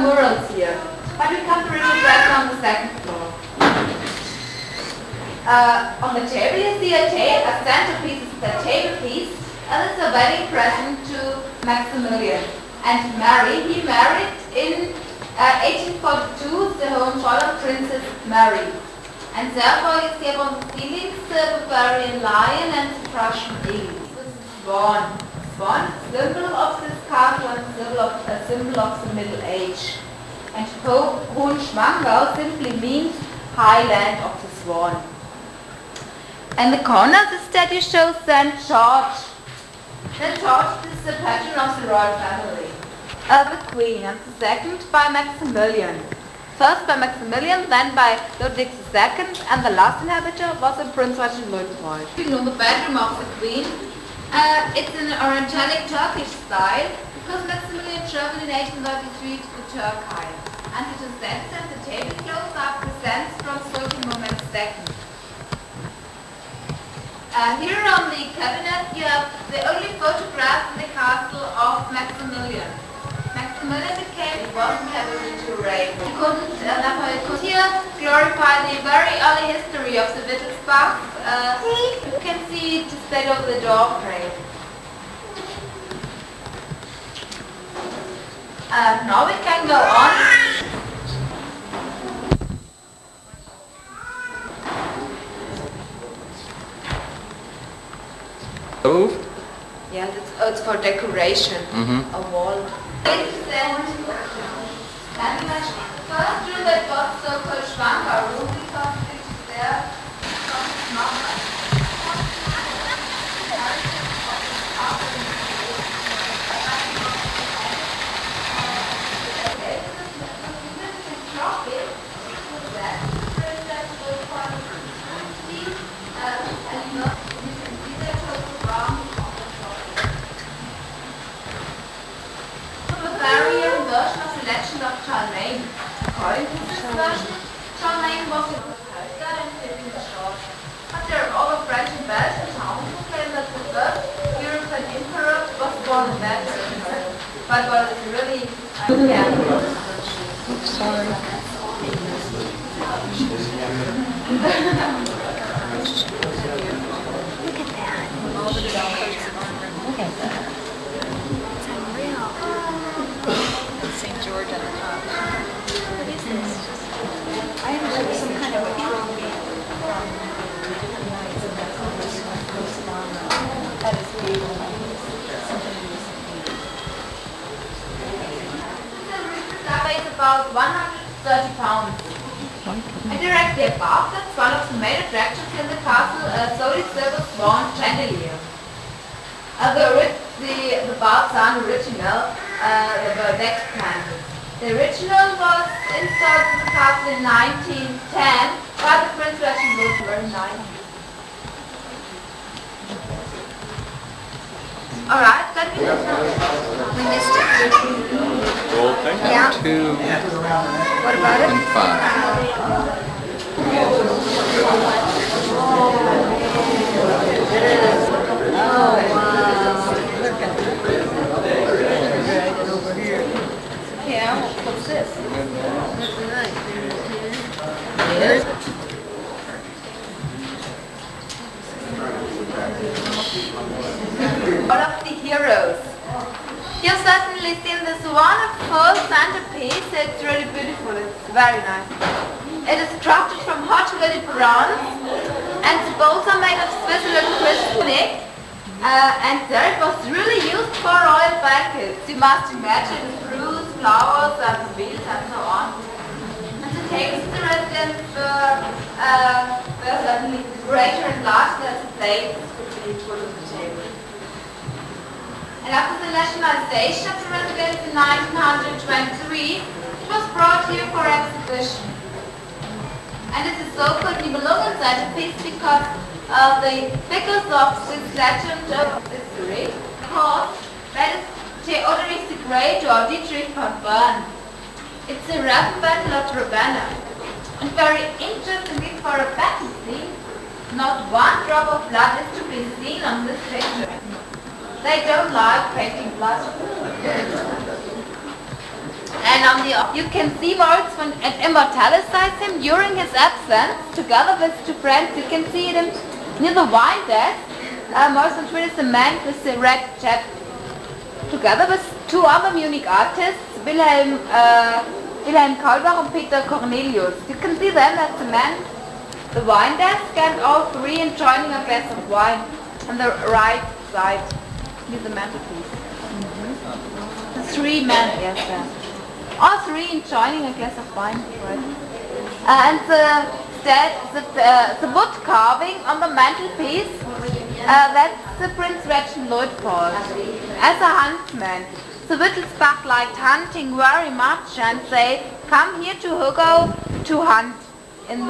murals here. But we come to Richard Wagner on the second floor. On the table you see a centerpiece, it's a table piece, and it's a wedding present to Maximilian. And Mary, he married in 1842 the Hohenzollern Princess Mary. And therefore you see upon the ceilings the Bavarian lion and the Prussian eagle. This is swan. Swan, symbol of this castle and symbol of the Middle Age. And Hohenschwangau simply means highland of the swan. In the corner the statue shows St. George. St. George is the patron of the royal family. The Queen, and the second by Maximilian. First by Maximilian, then by Ludwig II, and the last inhabitor was the Prince Regent Luitpold. You know the bedroom of the Queen. It's in an Orientalic Turkish style, because Maximilian traveled in 1833 to Turkey. And the descents and the tablecloths are presents from Sultan Mehmed II. Here on the cabinet you have the only photograph in the castle of Maximilian. Maximilian became one cavalry to reign. He could here glorify the very early history of the Wittelsbach. You can see it displayed over the door frame. Now we can go on. Stove? Yeah, it's for decoration. A wall. Ladies and gentlemen, the first room that was so-called Schwangau room because it's there from Mama. Bavarian version of the legend of Charlemagne. According to this version, Charlemagne was a good fighter and lived in the shore. But there are other French and Belgian towns who claim that the first European emperor was born in that region. But what is really Look at that. Weighs about 130 pounds. And directly above, that's one of the main attractions in the castle, Solly Silver Swan Chandelier. The bulbs aren't original, they were next candles. The original was installed in the castle in 1910 by the Prince Regent Lord very nice. Alright, then we missed it. Gold thing? Yeah. 2 What about it? and 5. Oh, wow. Yeah, what's this? One of the heroes. You've certainly seen this wonderful centerpiece. It's really beautiful. It's very nice. It is crafted from hot gilded bronze, and the bowls are made of Switzerland crystal. And there it was really used for royal banquets. You must imagine fruits, flowers, and wheels, and so on. And the tables of the residents were certainly greater and larger than the plates could be put on the table. And after the nationalization of the residence in 1923, it was brought here for exhibition. And it is so-called Nibelungen centerpiece because of the figures of this legend of history. Because that is Theodoric the Great or Dietrich von Bern. It's a rap battle of Ravenna. And very interestingly for a battle scene, not one drop of blood is to be seen on this picture. They don't like painting blood. And on the you can see Moritz when immortalize him during his absence, together with two friends. You can see them near the wine desk. Moritz von Schwind is the man with the red cap, together with two other Munich artists, Wilhelm Kaulbach and Peter Cornelius. You can see them, that's the man, the wine desk, and all three enjoying a glass of wine on the right side, near the mantelpiece. The three men, yes, sir. All three enjoying a glass of wine, right? And the wood carving on the mantelpiece, that's the Prince Regent Luitpold. As a huntsman, the Wittelsbach liked hunting very much, and they come here to Hugo to hunt. And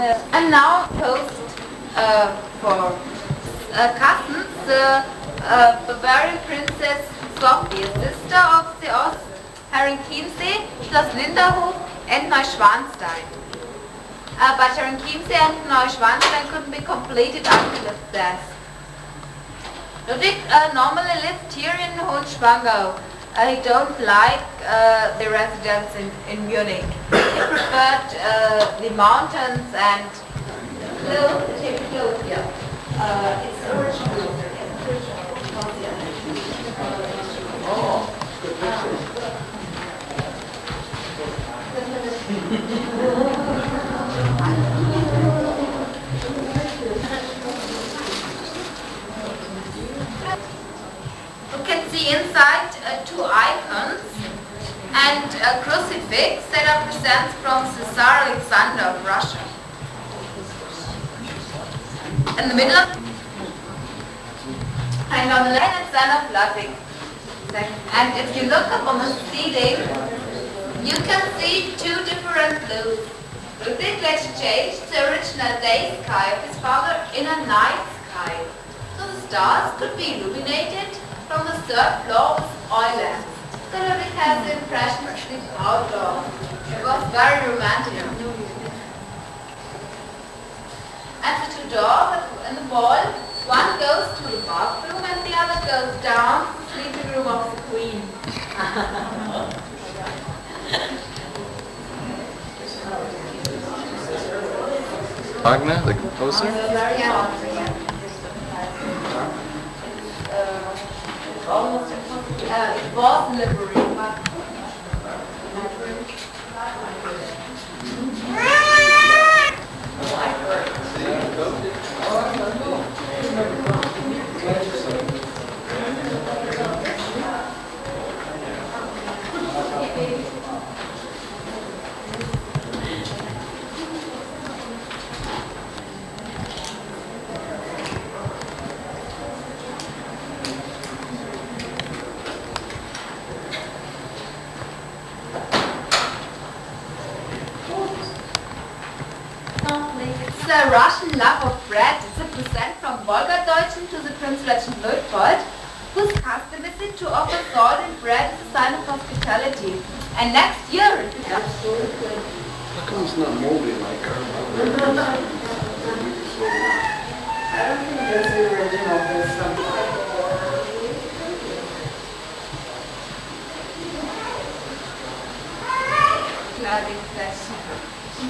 now toast for cousins, the Bavarian Princess Sophie, sister of the Herrenchiemsee, Schloss Linderhof and Neuschwanstein. But Herrenchiemsee and Neuschwanstein couldn't be completed until his death. Ludwig normally lived here in Hohenschwangau. He don't like the residence in Munich. He preferred the mountains and it's original. You can see inside two icons and a crucifix that represents from Tsar Alexander of Russia. In the middle and on the left it's Anna of Ludwig. And if you look up on the ceiling, you can see two different blues. Ludwig later changed the original day sky of his father in a night sky. So the stars could be illuminated from the third floor with oil lamps. So Ludwig has the impression of sleep outdoors. It was very romantic. And the two doors in the wall, one goes to the bathroom and the other goes down to the sleeping room of the Queen. Wagner, the composer? It was livery, but the Russian love of bread. It's a present from Wolgadeutschen to the Prince Regent Luitpold, whose custom is it to offer salt and bread as a sign of hospitality. And next year it becomes How come it's not moldy like our I don't think this is the original this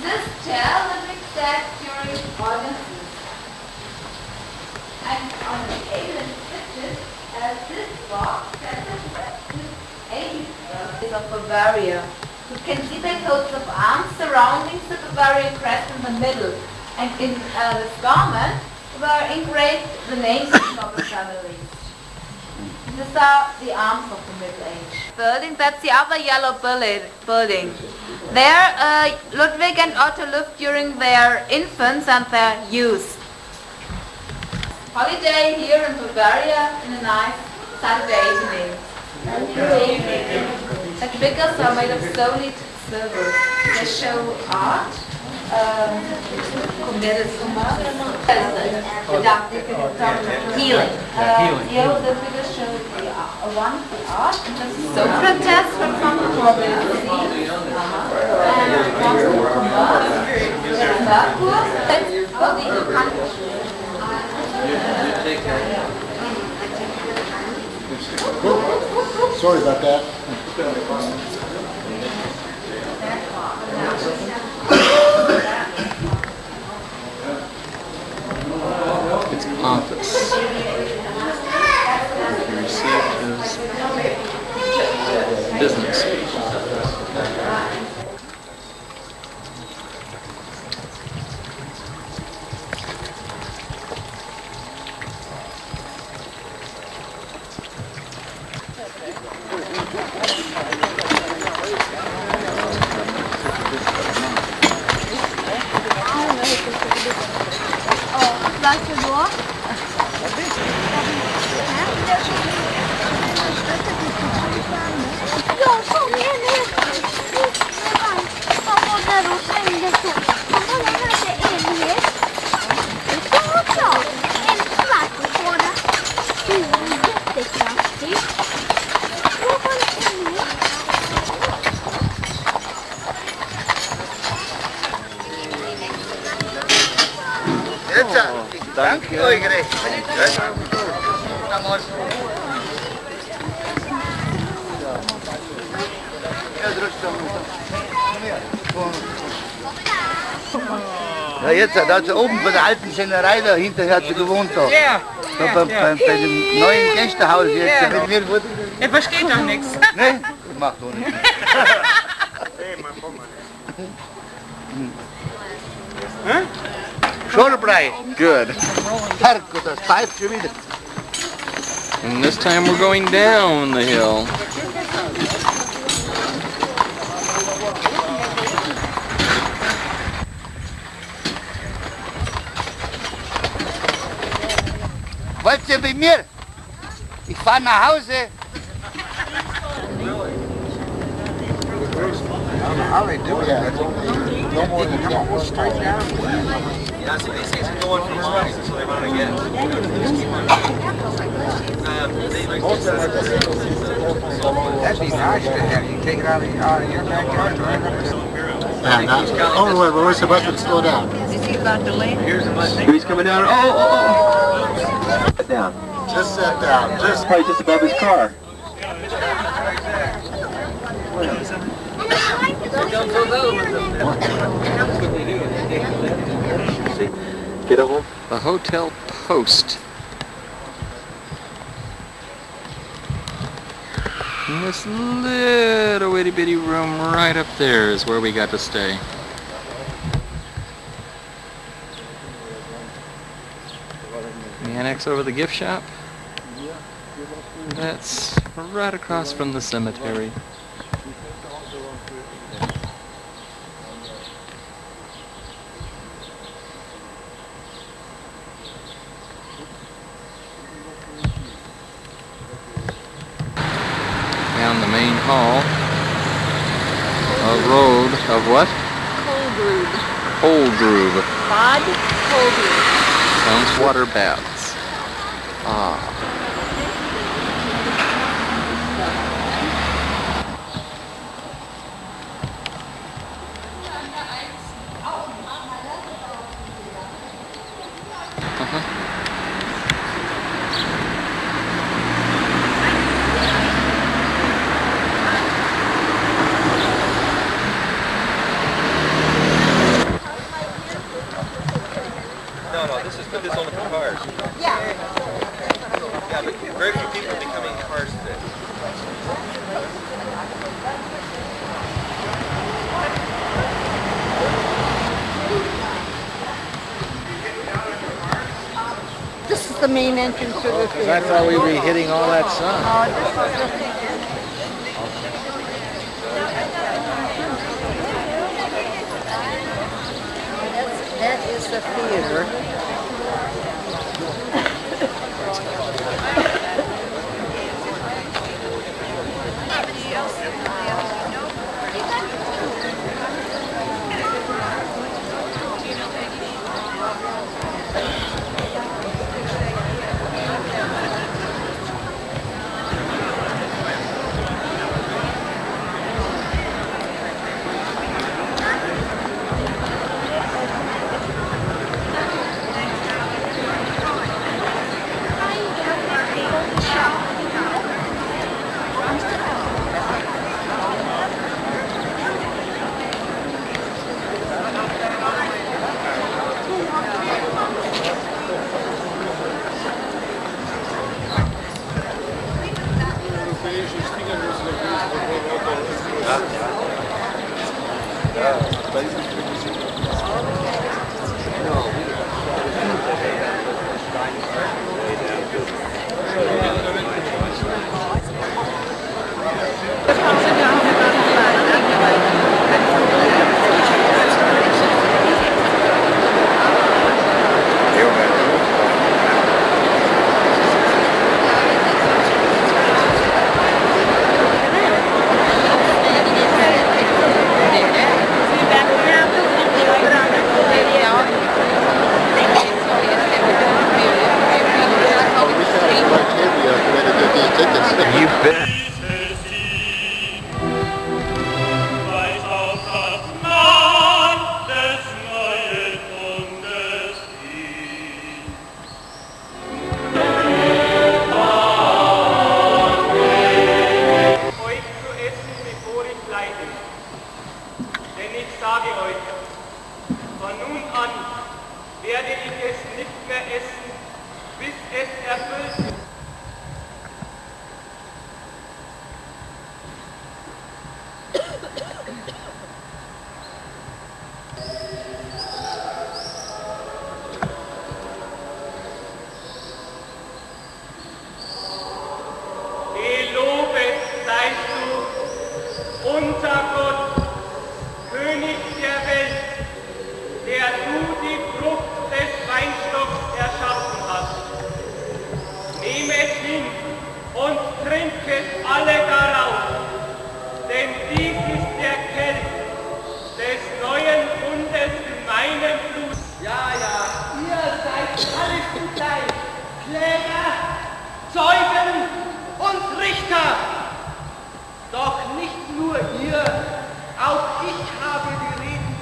This gel is extract during audiences. And on the table and switches, this box is of Bavaria. You can see the coats of arms surrounding the Bavarian crest in the middle. And in this garment were engraved the names of noble families. These are the arms of the Middle Age. Building, that's the other yellow building. There, Ludwig and Otto lived during their infants and their youth. Holiday here in Bavaria in a nice Saturday evening. The figures are made of solid silver. They show art. Healing. Here the figures show wonderful art. Socrates from Province. Sorry about that. It's office. He received his business. Danke euch recht. Ja, jetzt, da hat sie oben bei der alten Sennerei da hinterher hat sie gewohnt da. Ja. Da bei dem neuen Gästehaus jetzt. Ja. Er versteht doch nichts. Ne? Das macht doch nichts. Schorbrei. Good. Herrgott, das pfeift schon wieder. And this time we're going down the hill. Wollt ihr bei mir? Ich fahre nach Hause. How they do that? No more than 10 straight down. Yeah, see, these things are going from instructions, so they want to get. That'd be nice to have. You take it out of your backyard, right up to oh, wait, we're supposed to slow down. Is he about to land? Here he's coming down. Oh! Sit down. Just sit down. Just Probably just above his car. Get a hold. The Hotel Post. And this little itty bitty room right up there is where we got to stay. The annex over the gift shop. That's right across from the cemetery. Down the main hall. A road of what? Cold brewed. Cold Groove. Bad Cold Groove. Sounds water baths. Ah. No, this is only for cars. Yeah. Yeah, but very few people are becoming cars today. This is the main entrance to the Because I thought we were hitting all that sun. Oh, this is the theater. That is the theater. You bet. Euch zu essen, bevor ich leide. Denn ich sage euch, von nun an werde ich es nicht mehr essen, bis es erfüllt ist. Gelobet seist du, unser Gott, König der Welt, der du die Frucht des Weinstocks erschaffen hast. Nehmet hin und trinket alle daraus, denn dies ist der Kelch des neuen Bundes in meinem Blut. Ja, ihr seid alle zugleich Kläger, Zeugen und Richter. Doch nicht nur ihr, auch ich habe die Reden.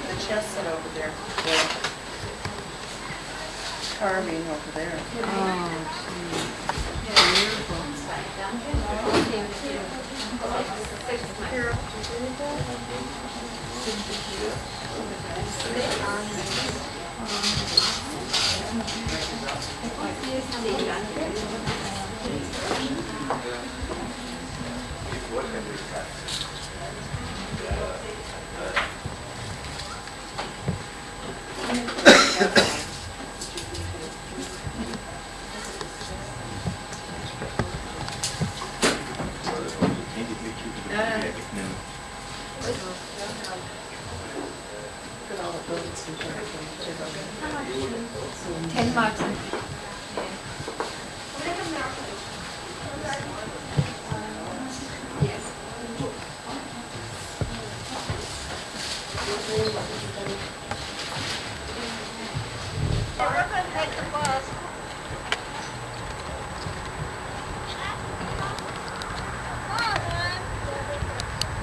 The chest set over there. Carving over there. $10.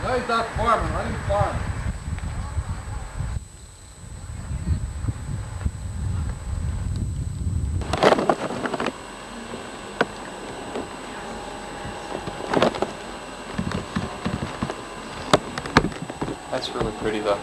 There's that foreman, let him farm. That's really pretty though.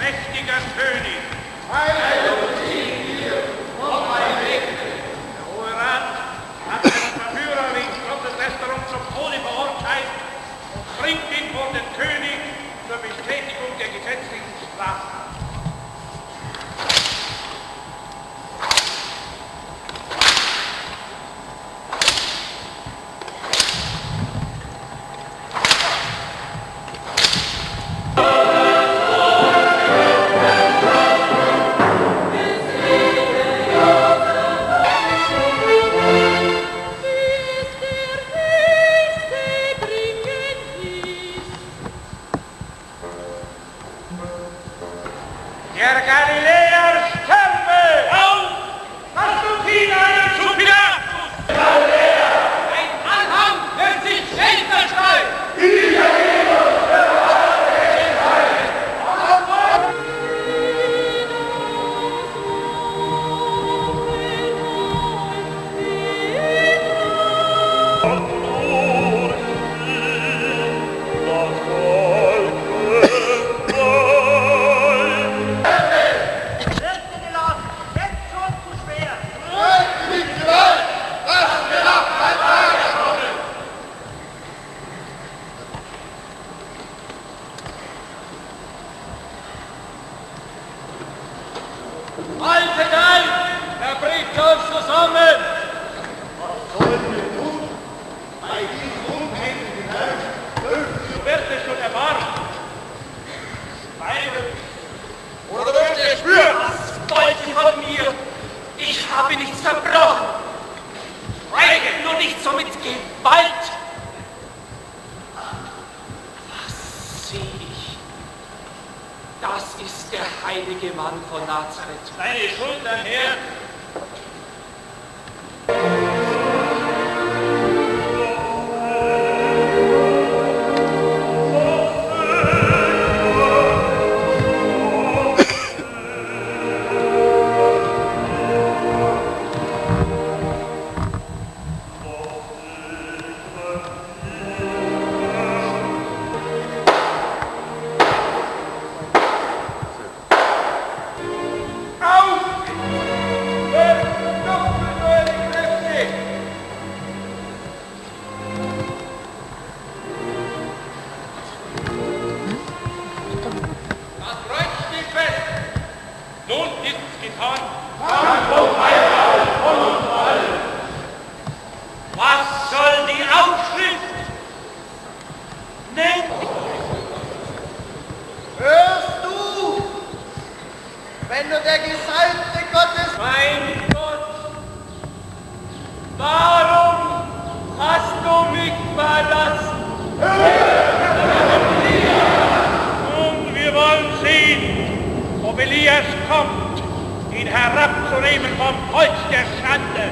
Mächtiger König, heil dir und mein Weg. Der Hohe Rat hat einen Verführer wegen Gotteslästerung zum Tode verurteilt und bringt ihn vor den König zur Bestätigung der gesetzlichen Strafe. Der Galiläer sterbe! Auf! Lasst uns ihn einen zu Pilatus! Galiläer! Ein Anhang wird sich nicht verstreuen! Haltet ein! Er bricht uns zusammen! Was sollen wir tun? Bei diesem unheimlichen Herrn? Du wirst es schon erfahren. Oder wirst du es spüren? Was wollt ihr von mir? Ich habe nichts verbrochen. Schweige nur nicht so mit Gewalt. Was sehe ich? Das ist der heilige Mann von Nazareth. Seine Schultern her! Was soll die Aufschrift? Nennt. Hörst du, wenn du der Gesalbte Gottes... Mein Gott, warum hast du mich verlassen? Nun, wir wollen sehen, ob Elias kommt, ihn herabzunehmen vom Holz der Schande.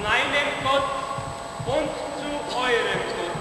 Meinem Gott und zu eurem Gott.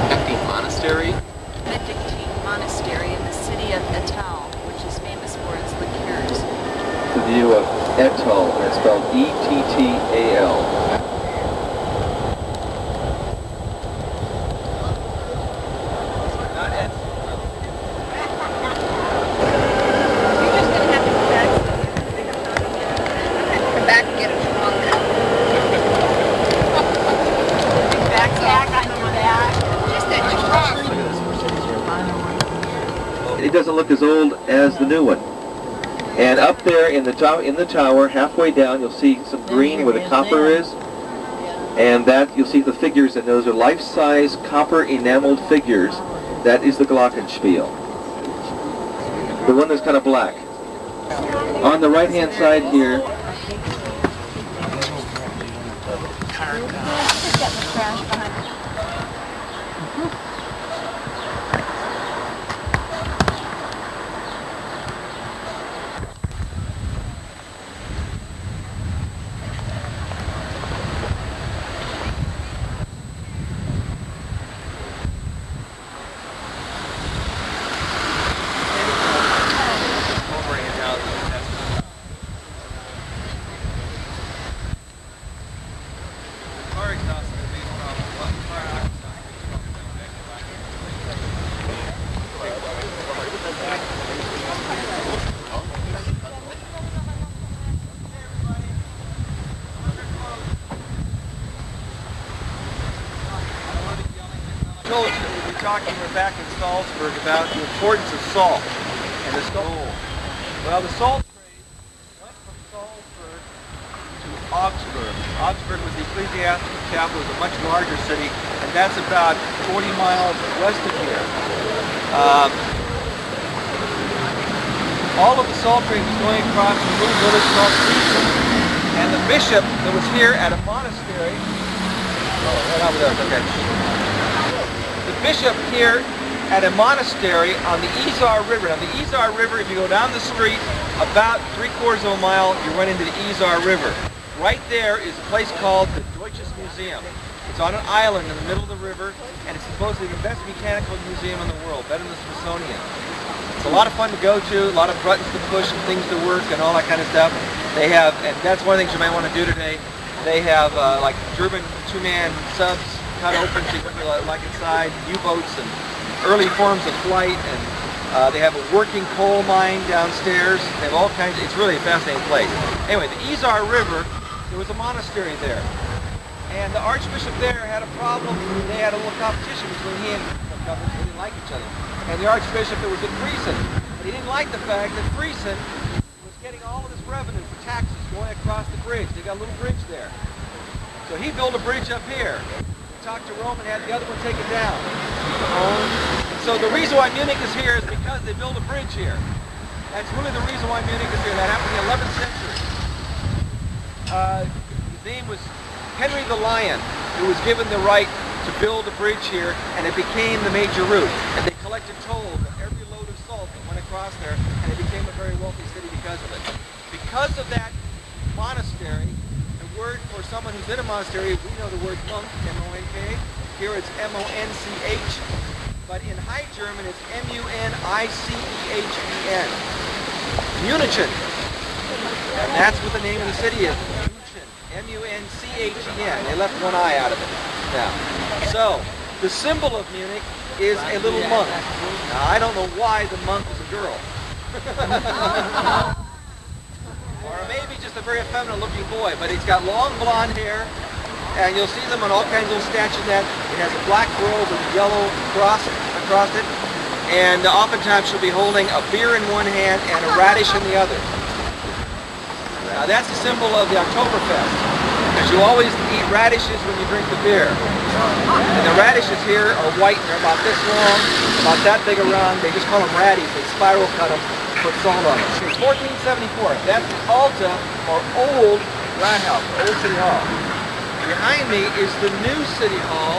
Benedictine Monastery? Benedictine Monastery in the city of Etal, which is famous for its liqueurs. The view of Etal, and it's spelled E-T-T-A-L. Come back and get a trunk. It doesn't look as old as the new one. And up there in the tower, halfway down, you'll see some green where the copper is. And that you'll see the figures, and those are life-size copper enameled figures. That is the Glockenspiel. The one that's kind of black. On the right-hand side here, We're back in Salzburg about the importance of salt and the salt. Well, the salt trade went from Salzburg to Augsburg. Augsburg was the ecclesiastical capital, it was a much larger city, and that's about 40 miles west of here. All of the salt trade was going across a little village called Friesen, and the bishop that was here at a monastery. Right over there, okay. The bishop here at a monastery on the Isar River. Now the Isar River, if you go down the street about 3/4 of a mile, you run into the Isar River. Right there is a place called the Deutsches Museum. It's on an island in the middle of the river, and it's supposedly the best mechanical museum in the world, better than the Smithsonian. It's a lot of fun to go to, a lot of buttons to push and things to work and all that kind of stuff. They have, and that's one of the things you might want to do today, they have like German two-man subs cut open so you can like inside, U-boats and early forms of flight, and they have a working coal mine downstairs. They have all kinds of, it's really a fascinating place. Anyway, the Isar River, there was a monastery there. And the Archbishop there had a problem. They had a little competition between he and the government. They didn't like each other. And the Archbishop that was at Friesen, but he didn't like the fact that Friesen was getting all going across the bridge. They got a little bridge there. So he built a bridge up here. He talked to Rome and had the other one taken down. And so the reason why Munich is here is because they built a bridge here. That's really the reason why Munich is here. That happened in the 11th century. His name was Henry the Lion, who was given the right to build a bridge here, and it became the major route. And they collected tolls on every load of salt that went across there, and it became a very wealthy city because of it. Because of that monastery, the word for someone who's in a monastery, we know the word monk, M-O-N-K. Here it's M-O-N-C-H. But in High German, it's M-U-N-I-C-E-H-E-N. Munichen. And that's what the name of the city is. Munichen. M-U-N-C-H-E-N. They left one I out of it. Now, so the symbol of Munich is a little monk. Now, I don't know why the monk was a girl. Or maybe just a very effeminate looking boy, but he's got long blonde hair, and you'll see them on all kinds of little statues that it has a black robe with a yellow cross across it, and oftentimes she'll be holding a beer in one hand and a radish in the other. Now that's the symbol of the Oktoberfest, because you always eat radishes when you drink the beer. And the radishes here are white, and they're about this long, about that big around. They just call them raddies. They spiral cut them, put salt on them. It's 1474. That's the Alta, or Old Rathaus, Old City Hall. Behind me is the new City Hall.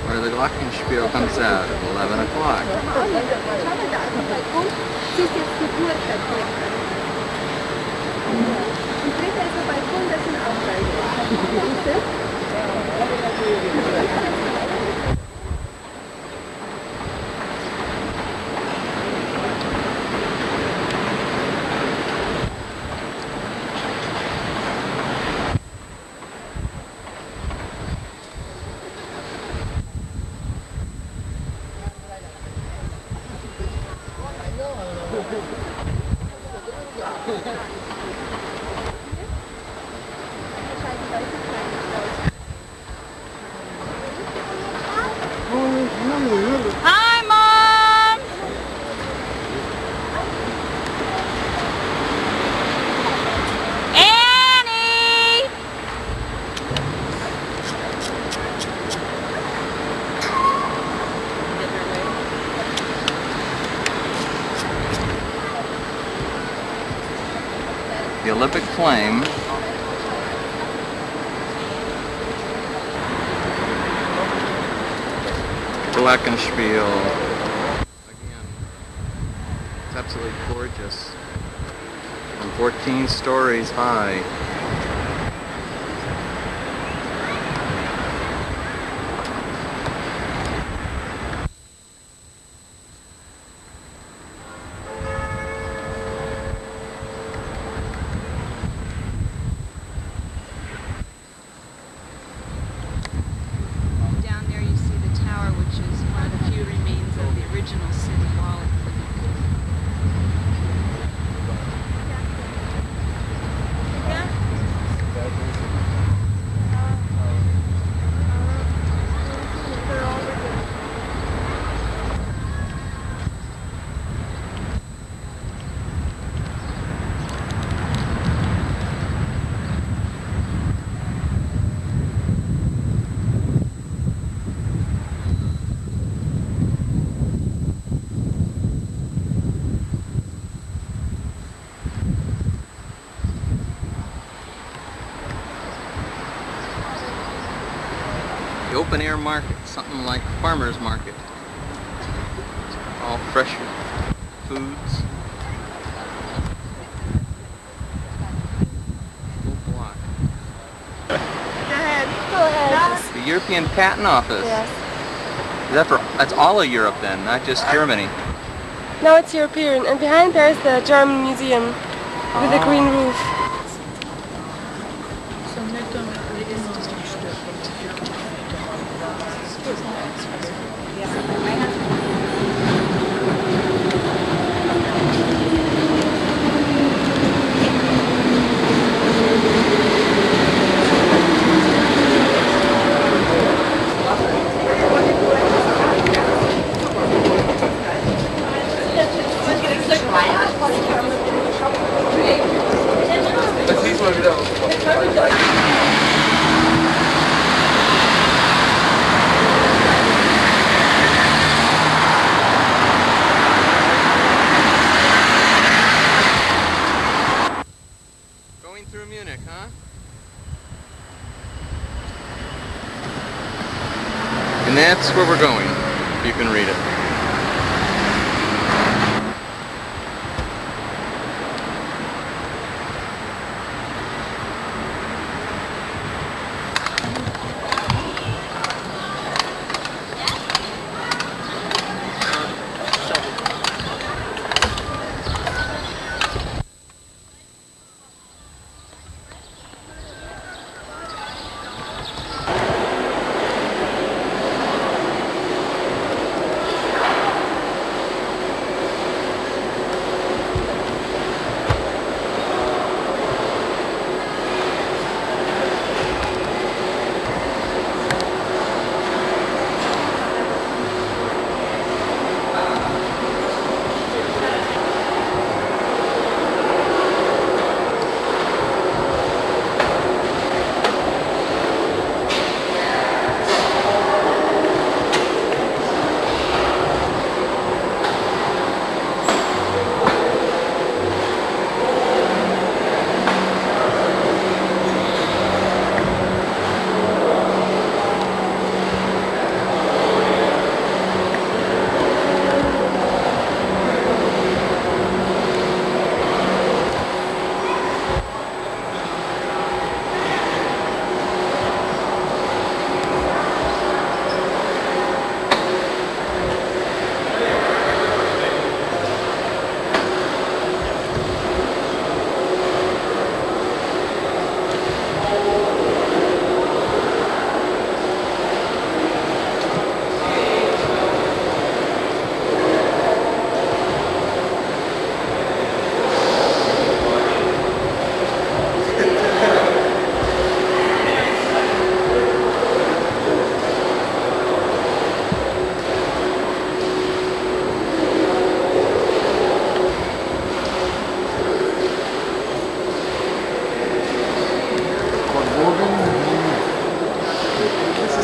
Where the Glockenspiel comes out at 11 o'clock. Hi, Mom! Annie! The Olympic flame. Glockenspiel. Again, it's absolutely gorgeous. And 14 stories high. the open air market, something like farmer's market. All fresh foods. Full block. Go ahead. The European Patent Office. Yes. Is that for, that's all of Europe then, not just Germany. No, it's European. And behind there is the German museum with the green roof. Going through Munich, huh? And that's where we're going. You can read it.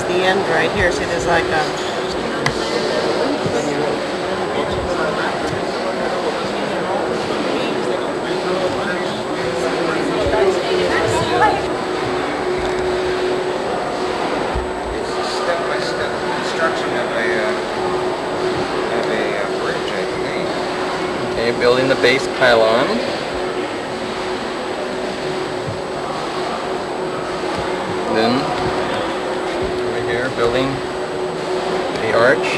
The end right here, see there's like a step-by-step construction of a bridge, I think. Okay, building the base pylon. Then over here, building the arch.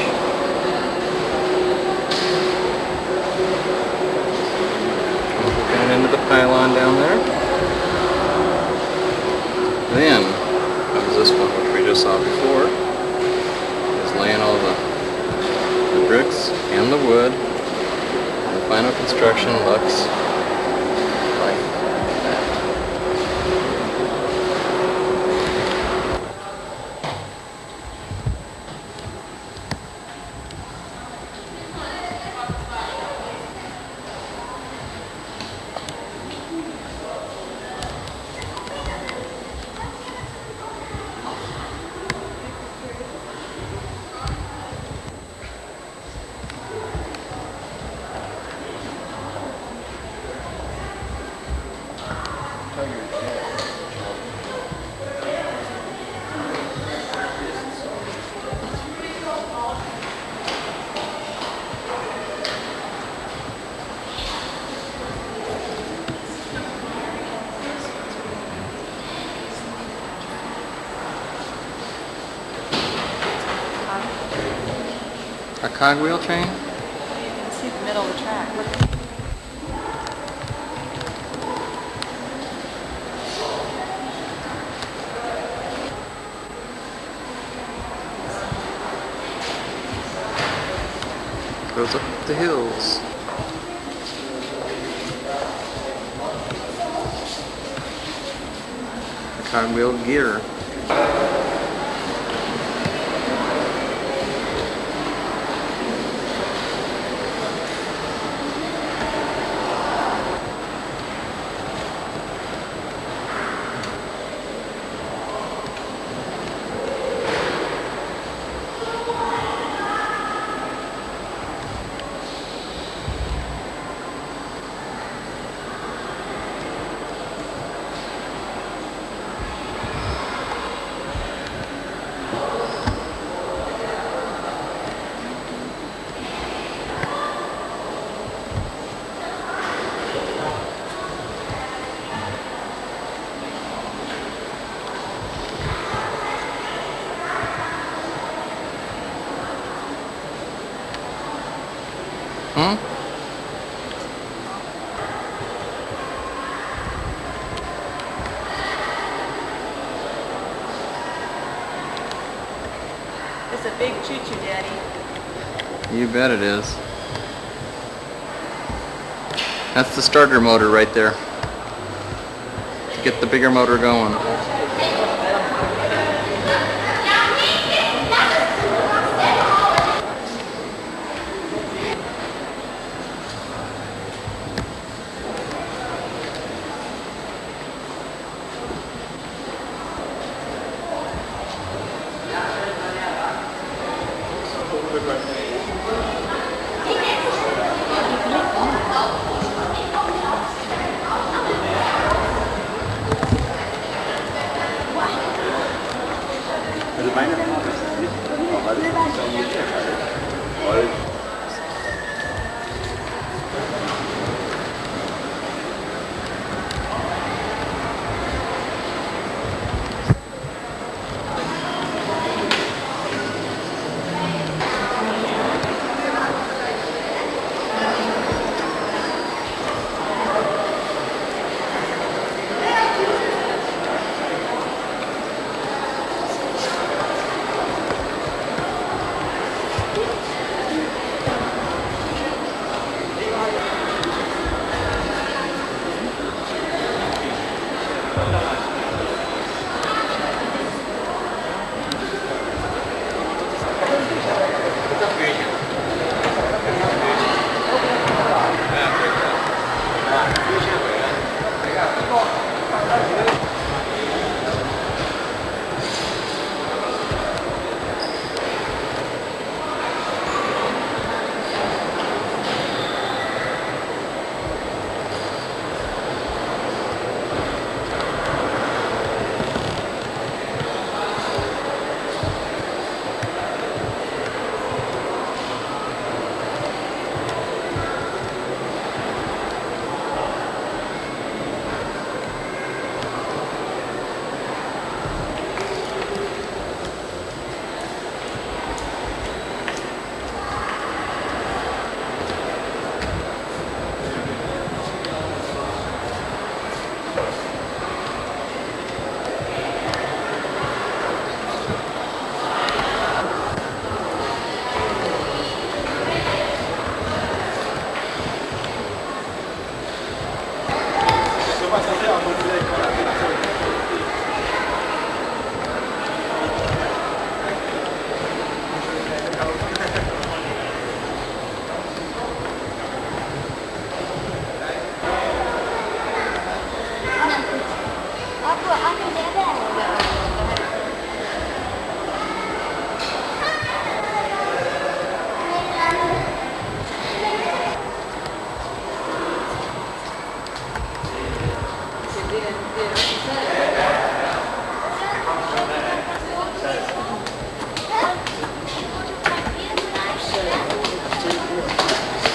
Hooking it into the pylon down there. Then comes this one, which we just saw before. Is laying all the bricks and the wood. And the final construction looks like that. A cogwheel train? You can see the middle of the track. Look. Goes up the hills. A cogwheel gear. Hmm? It's a big choo-choo, Daddy. You bet it is. That's the starter motor right there. Get the bigger motor going.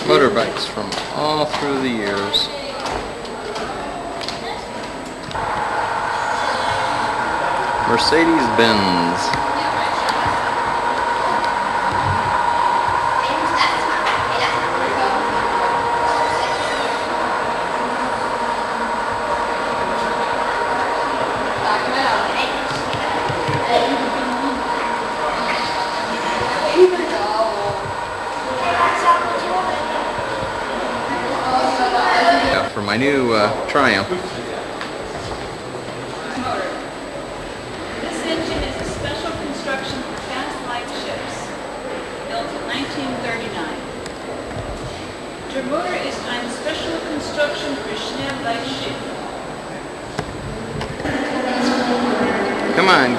Motorbikes from all through the years. Mercedes-Benz. Yeah, for my new Triumph. This engine is a special construction for fast light ships, built in 1939. Der Motor ist eine Special Construction für Schnellleitschiff. Come on,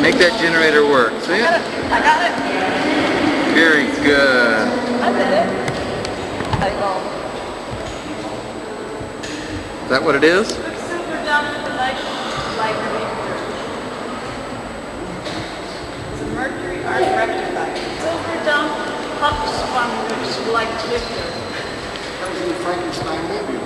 make that generator work. See it? I got it. Very good. I did it. I go. Is that what it is? Super down to the light reactor. It's a mercury arc rectifier. Silver down hot sponge light lifter. That was in the Frankenstein movie.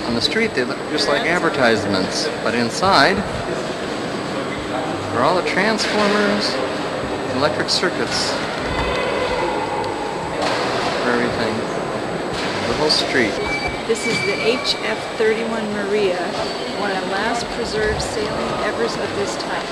On the street they look just like advertisements, but inside are all the transformers, electric circuits for everything. The whole street. This is the HF-31 Maria, one of the last preserved sailing evers of this type.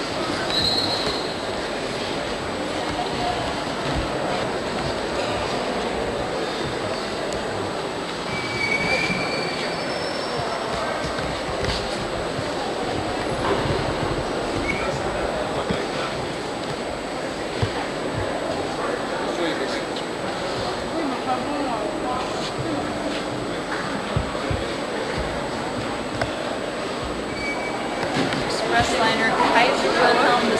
Expressliner Kaiser Wilhelm II.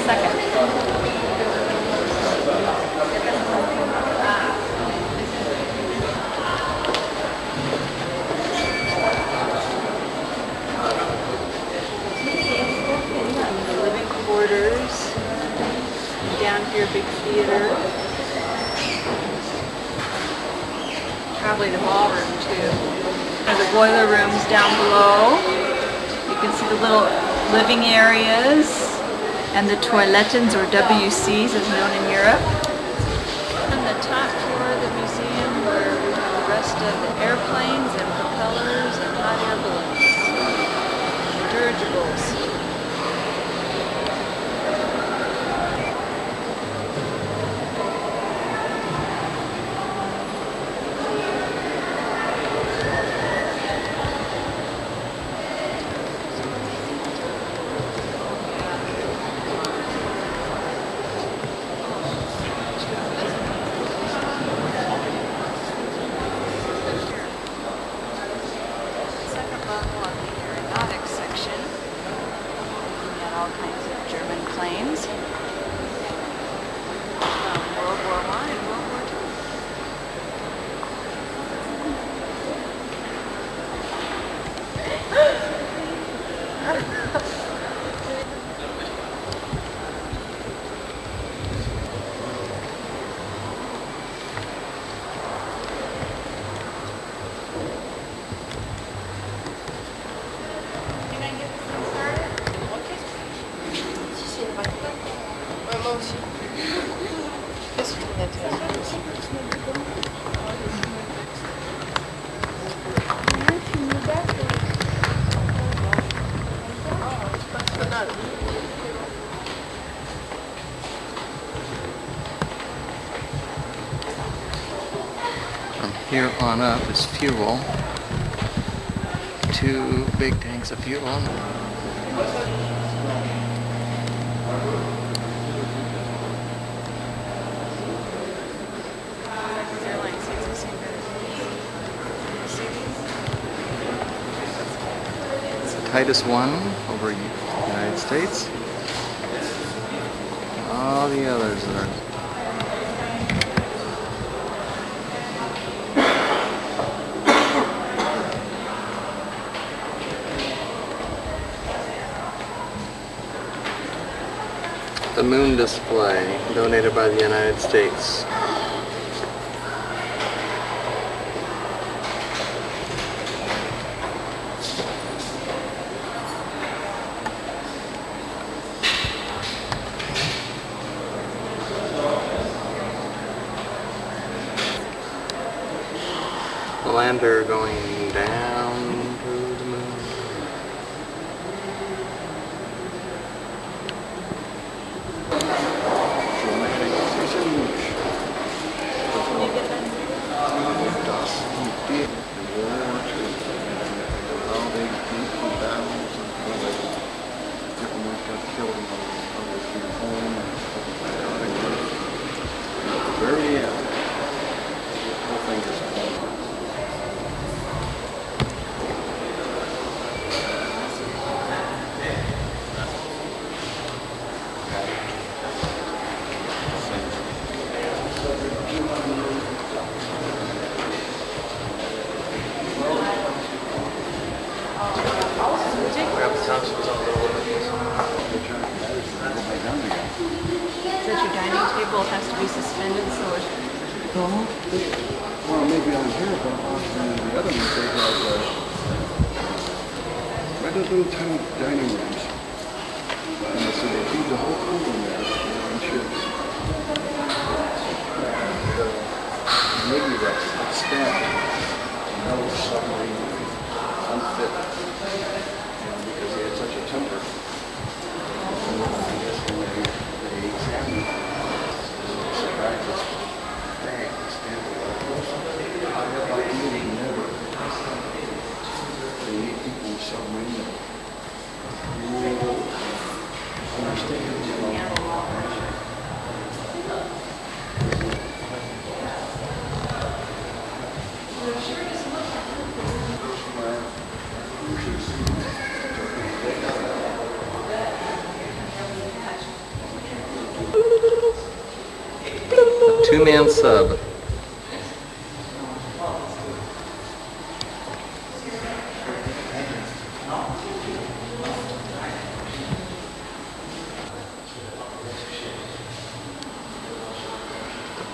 The living quarters. Down here, big theater. Probably the ballroom too. And the boiler rooms down below. You can see the little living areas and the toilettens, or WCs as known in Europe. On the top floor of the museum where we have the rest of the airplanes and propellers and hot air balloons. Dirigibles. Planes from World War I and World War II. From here on up is fuel. 2 big tanks of fuel. Titus 1 over United States. All the others are the moon display donated by the United States. The lander going down to the moon. Very end. Whole thing is Says your dining table has to be suspended so it... well, maybe on here, but on the other ones they have regular little tiny dining rooms. And so they feed the whole pool in there, and ships. Maybe that's staff. No submarine unfit. Because he had such a temper. They examined survivors. Two-man sub.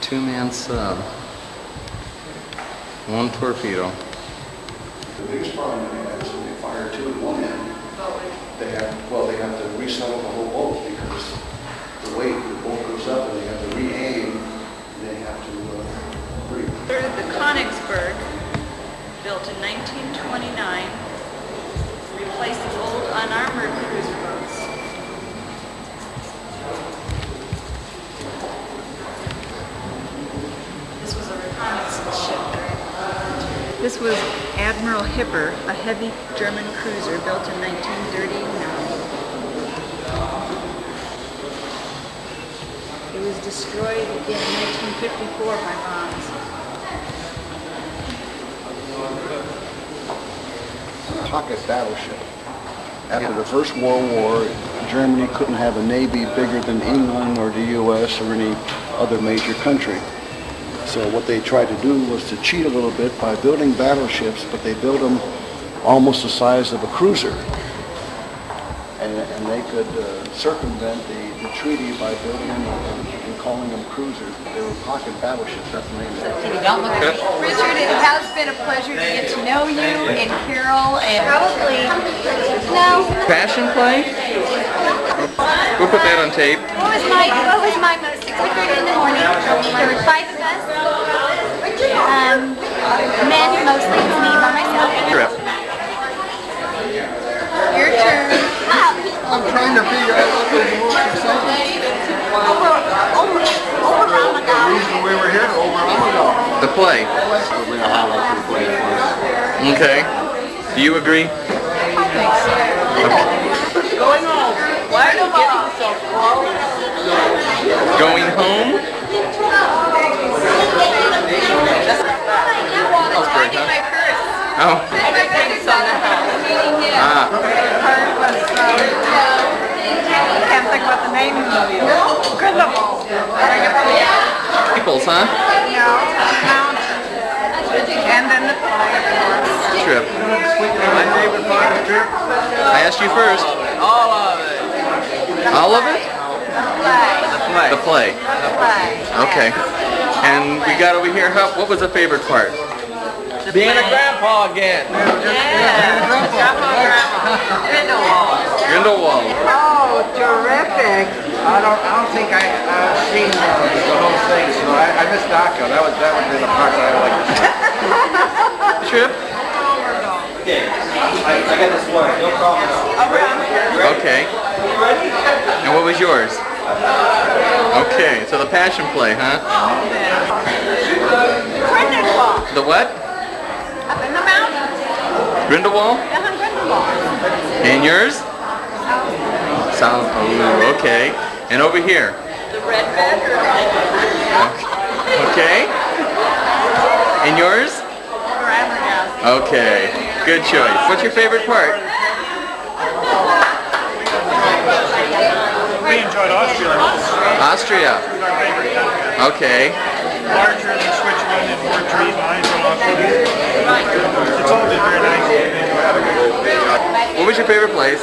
Two-man sub. One torpedo. The biggest problem they have is when they fire two at one end, they have to resettle the whole boat because the weight, the boat goes up and they have to re-aim, and they have to breathe. The Königsberg, built in 1929, replacing old unarmored cruiser boats. This was a reconnaissance ship. This was Admiral Hipper, a heavy German cruiser built in 1939. It was destroyed in 1954 by bombs. Pocket battleship. After the First World War, Germany couldn't have a navy bigger than England or the U.S. or any other major country. So what they tried to do was to cheat a little bit by building battleships, but they built them almost the size of a cruiser. And they could circumvent the treaty by building them and calling them cruisers. They were pocket battleships, that's the name of it. Richard, it has been a pleasure to get to know you and Carol and probably no. Passion play? We'll put that on tape. What was my most 6:30 in the morning? There were 5 of us. Men mostly, it was me by myself. Trip. Your turn. I'm trying to figure out what was the most exciting. Over Ramadan. The reason we were here, over Ramadan. The play. We're going to highlight the play first. Okay. Do you agree? Going home. Why are you getting so close? Going home? Oh. Can't think what the name is. Grindelwald. Peoples, huh? No, mountain. And then the Trip. My favorite part of the trip? I asked you first. All of it. All of it? The play. The play. Okay. And we got over here, what was the favorite part? Being a grandpa again. Grindelwald. Oh, terrific. don't think I've seen the whole thing, so I missed Dhaka. That would be the part that I would like to see. Trip? Okay, I got this one. No problem at all. Okay. And what was yours? Okay, so the Passion Play, huh? Grindelwald. The what? Up in the mountains. Grindelwald? Grindelwald. And yours? South. Oh, okay. And over here? The Red Badger. Okay. And yours? Okay. Good choice. What's your favorite part? We enjoyed Austria. Austria. Okay. Larger than Switzerland and more tree lines on Austria. It's all been very nice. What was your favorite place?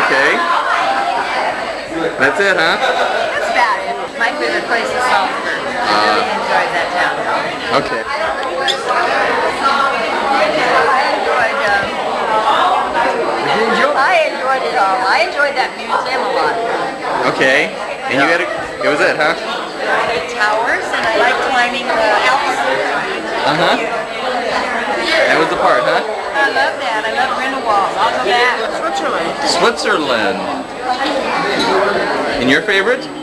Okay. That's it, huh? That's about it. My favorite place is Salzburg. I really enjoyed that town. Okay. I enjoyed it all. I enjoyed that museum a lot. Okay. And you had it was it, huh? Towers, and I like climbing the Alps. Uh-huh. That was the part, huh? I love that. I love Grindelwald. I'll go back. Switzerland. And your favorite? The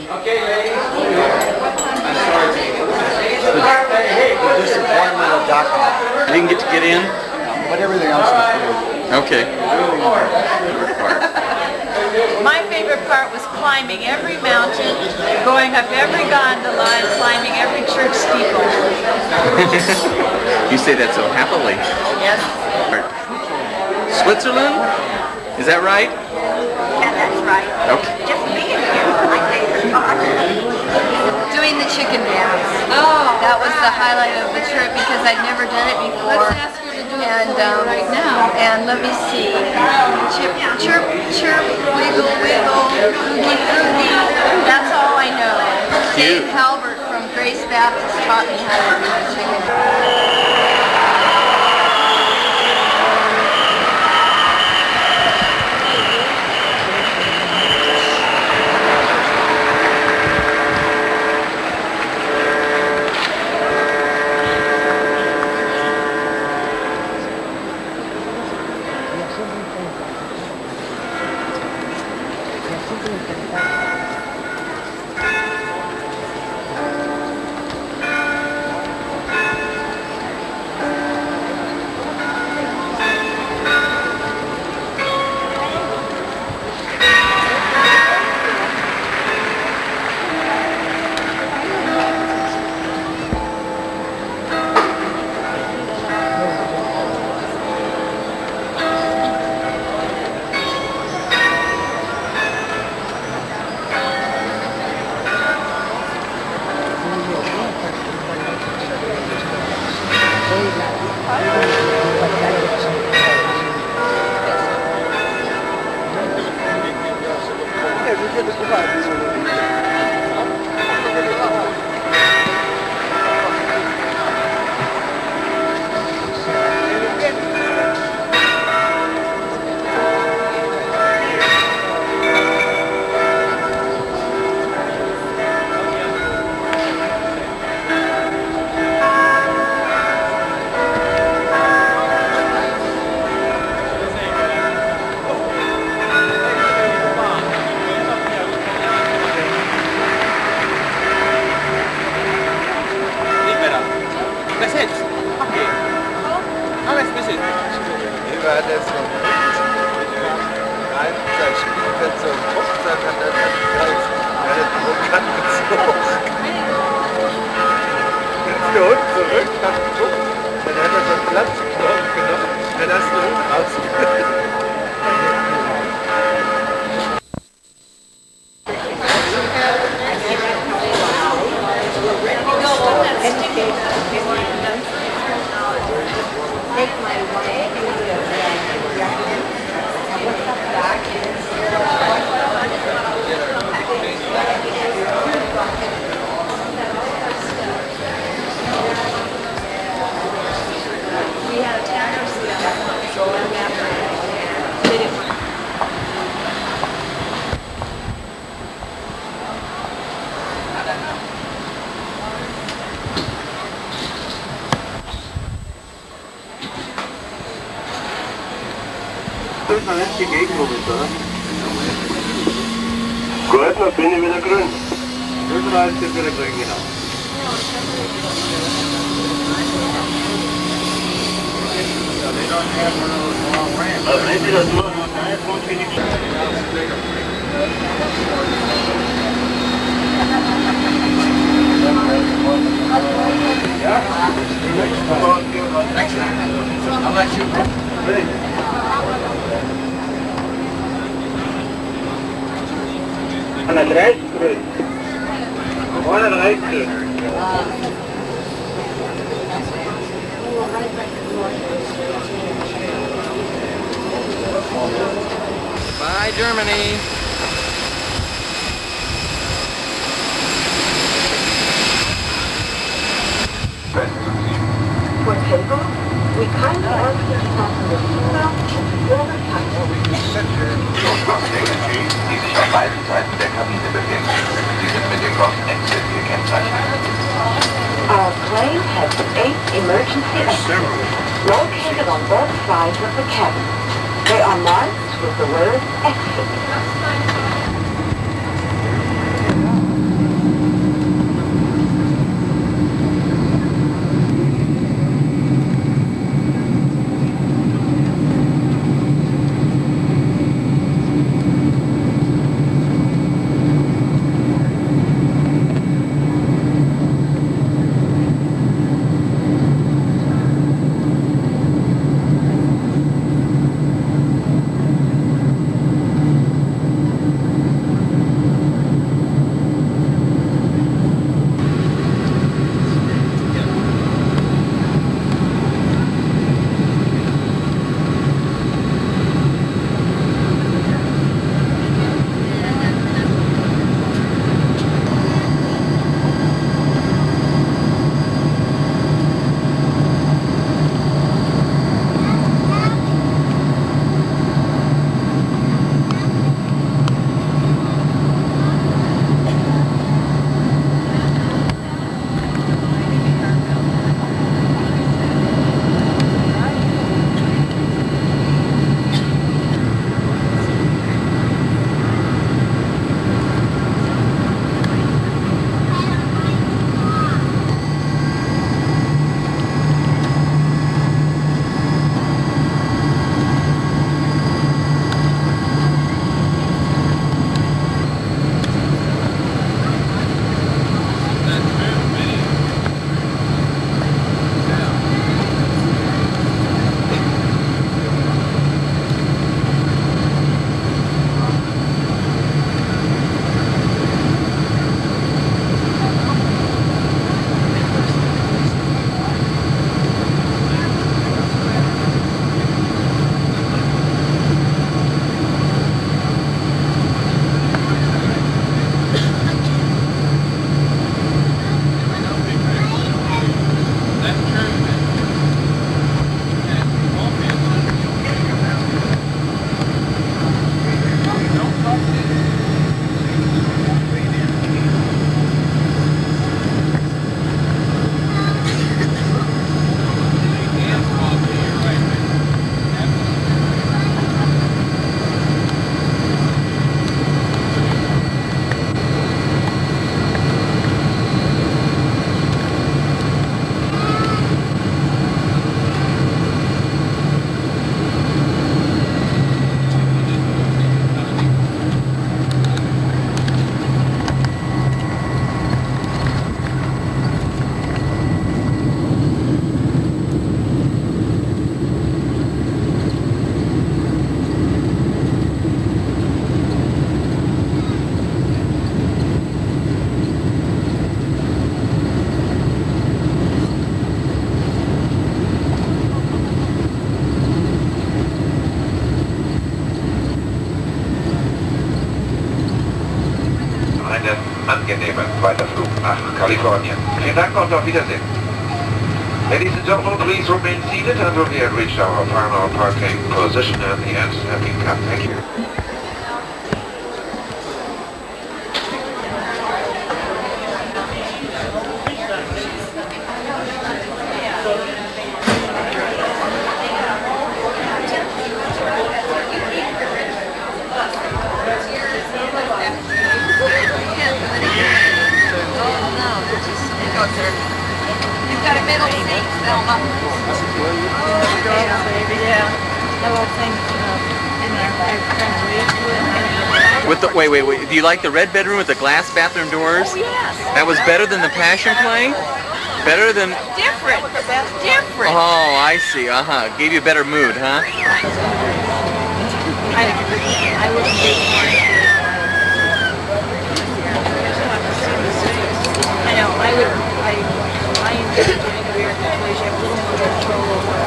disappointment of Dhaka. You didn't get to get in? But everything else is good. Okay. My favorite part was climbing every mountain, going up every gondola, and climbing every church steeple. You say that so happily. Yes. Switzerland? Is that right? Yeah, that's right. Okay. Just being here, I think. Doing the chicken dance. Oh, that was the highlight of the trip because I'd never done it before. Let's ask her to do it And right now. And let me see. Chirp, chirp, chirp, wiggle, wiggle, oogie, oogie. That's all I know. Cute. Dave Halbert from Grace Baptist taught me how to do the chicken dance. ist noch nicht die Gegend, oder? Gut, dann bin ich wieder grün. Überall ist jetzt wieder grün, genau. Also wenn Sie das nur How much you an der 30 grün. 39 grün. Bye, Germany. For table, we kindly ask you to fasten the seatbelt or the die sich auf beiden Seiten der Kabine befinden. Sie sind mit dem Lost Exit gekennzeichnet. Our plane has 8 emergency exits located on both sides of the cabin. They are marked with the word exit. Angenehmen Weiterflug nach Kalifornien. Vielen Dank und auf Wiedersehen. Ladies and gentlemen, please remain seated until we have reached our final parking position and the ends have been cut. Thank you. closer. You've got a middle seat, Selma. Yeah, that little thing in there. With the wait. Do you like the red bedroom with the glass bathroom doors? Oh yes. That was better than the Passion Play? Better than... Different. Different. Oh, I see. Gave you a better mood, huh? I would I enjoy doing weird plays. You have a little more control over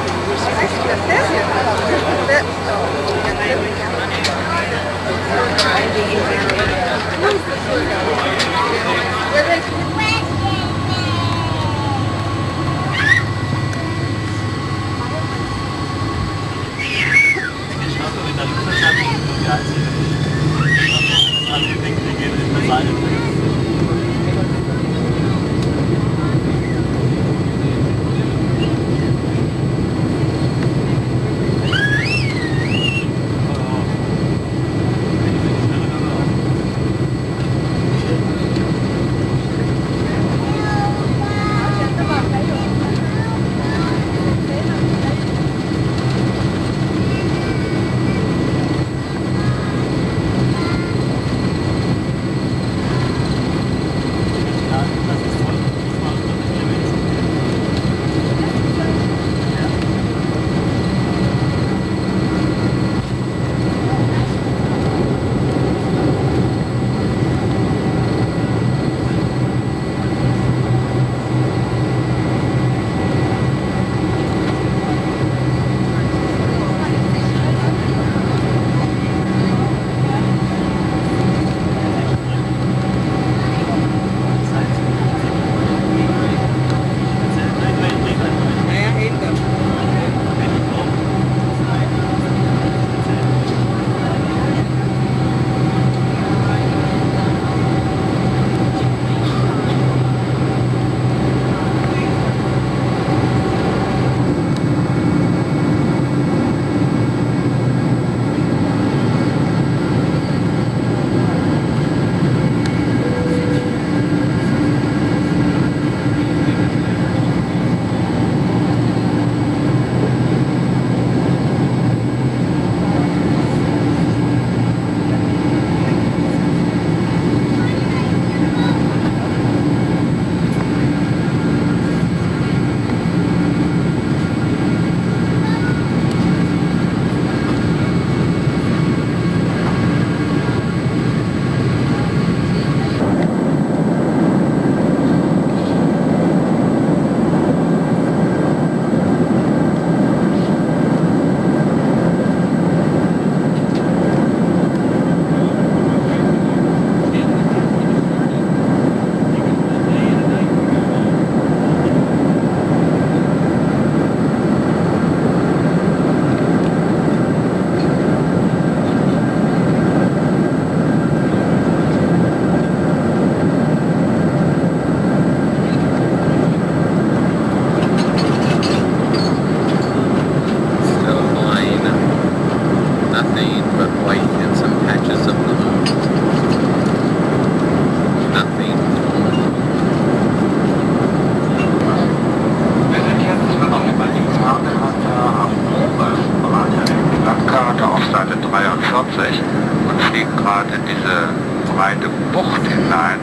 und fliegen gerade in diese breite Bucht hinein.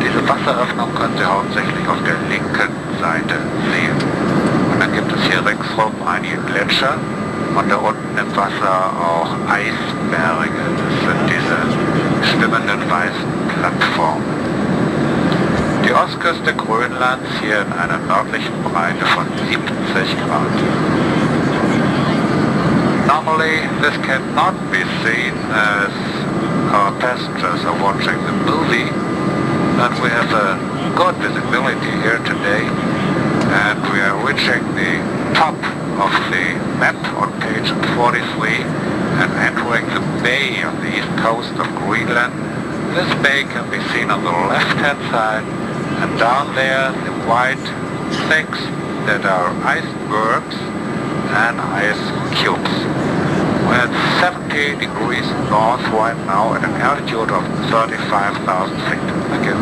Diese Wasseröffnung können Sie hauptsächlich auf der linken Seite sehen. Und dann gibt es hier ringsherum einige Gletscher und da unten im Wasser auch Eisberge. Das sind diese schwimmenden weißen Plattformen. Die Ostküste Grönlands hier in einer nördlichen Breite von 70 Grad. Normally this cannot be seen as our passengers are watching the movie, but we have a good visibility here today and we are reaching the top of the map on page 43 and entering the bay on the east coast of Greenland. This bay can be seen on the left hand side, and down there the white things that are icebergs and ice cubes. We're at 70 degrees north right now at an altitude of 35,000 feet. Thank you.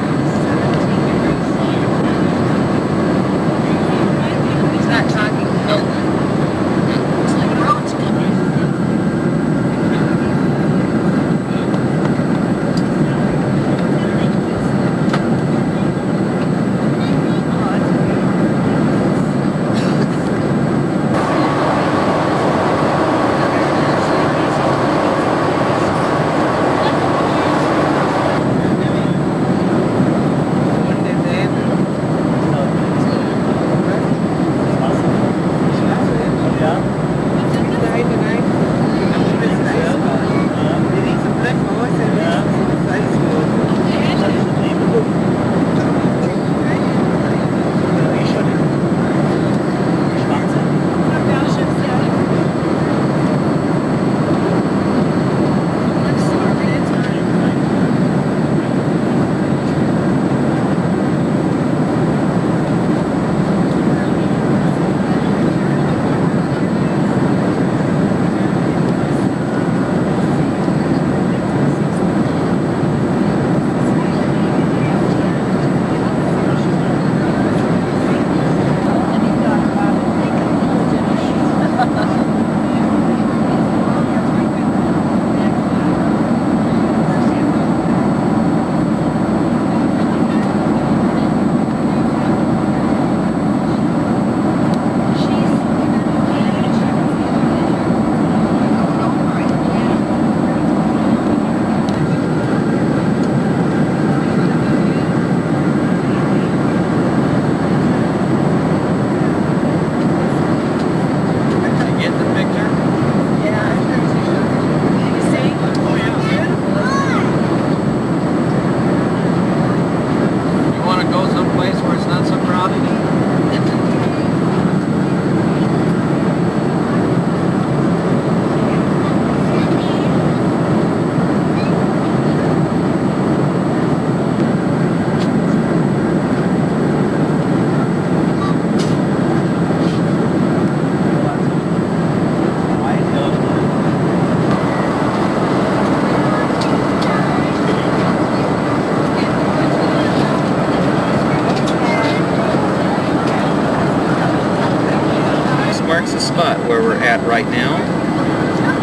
where we're at right now.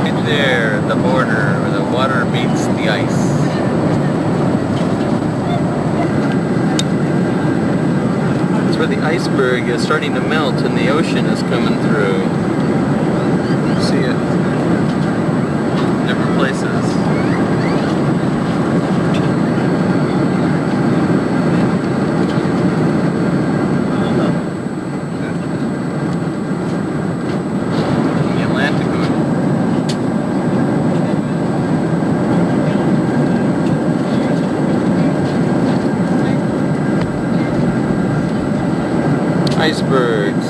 Right there, the border where the water meets the ice. That's where the iceberg is starting to melt and the ocean is coming through. You see it in different places. Icebergs.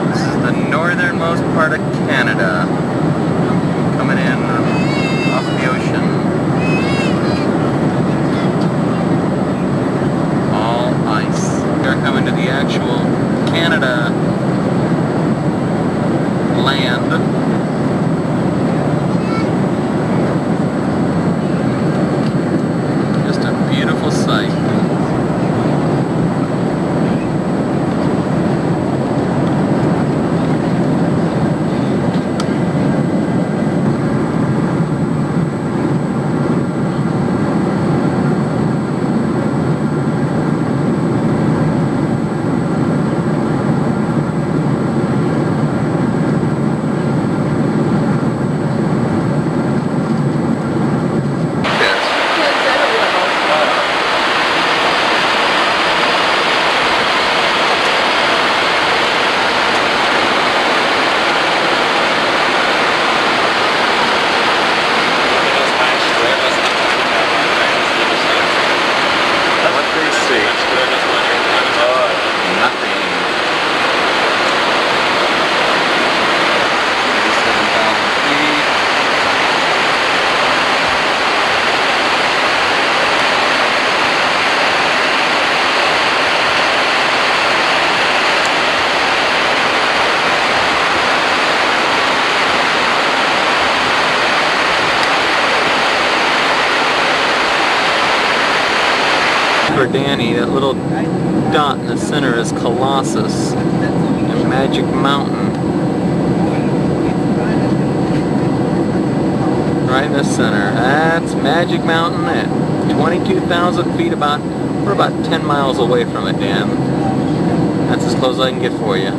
This is the northernmost part of Canada, coming in off the ocean. They're coming to the actual Canada land. Just a beautiful sight. For Danny, that little dot in the center is Colossus and Magic Mountain. Right in the center. That's Magic Mountain at 22,000 feet. We're about 10 miles away from it, Dan. That's as close as I can get for you.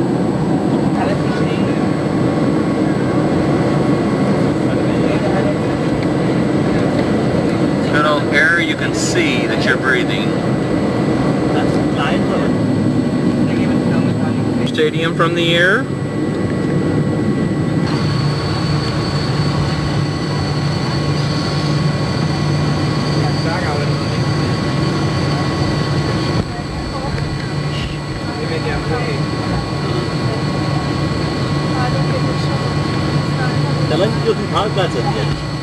Good old air you can see that you're breathing. Stadium from the air. Der läuft durch den Parkplatz jetzt.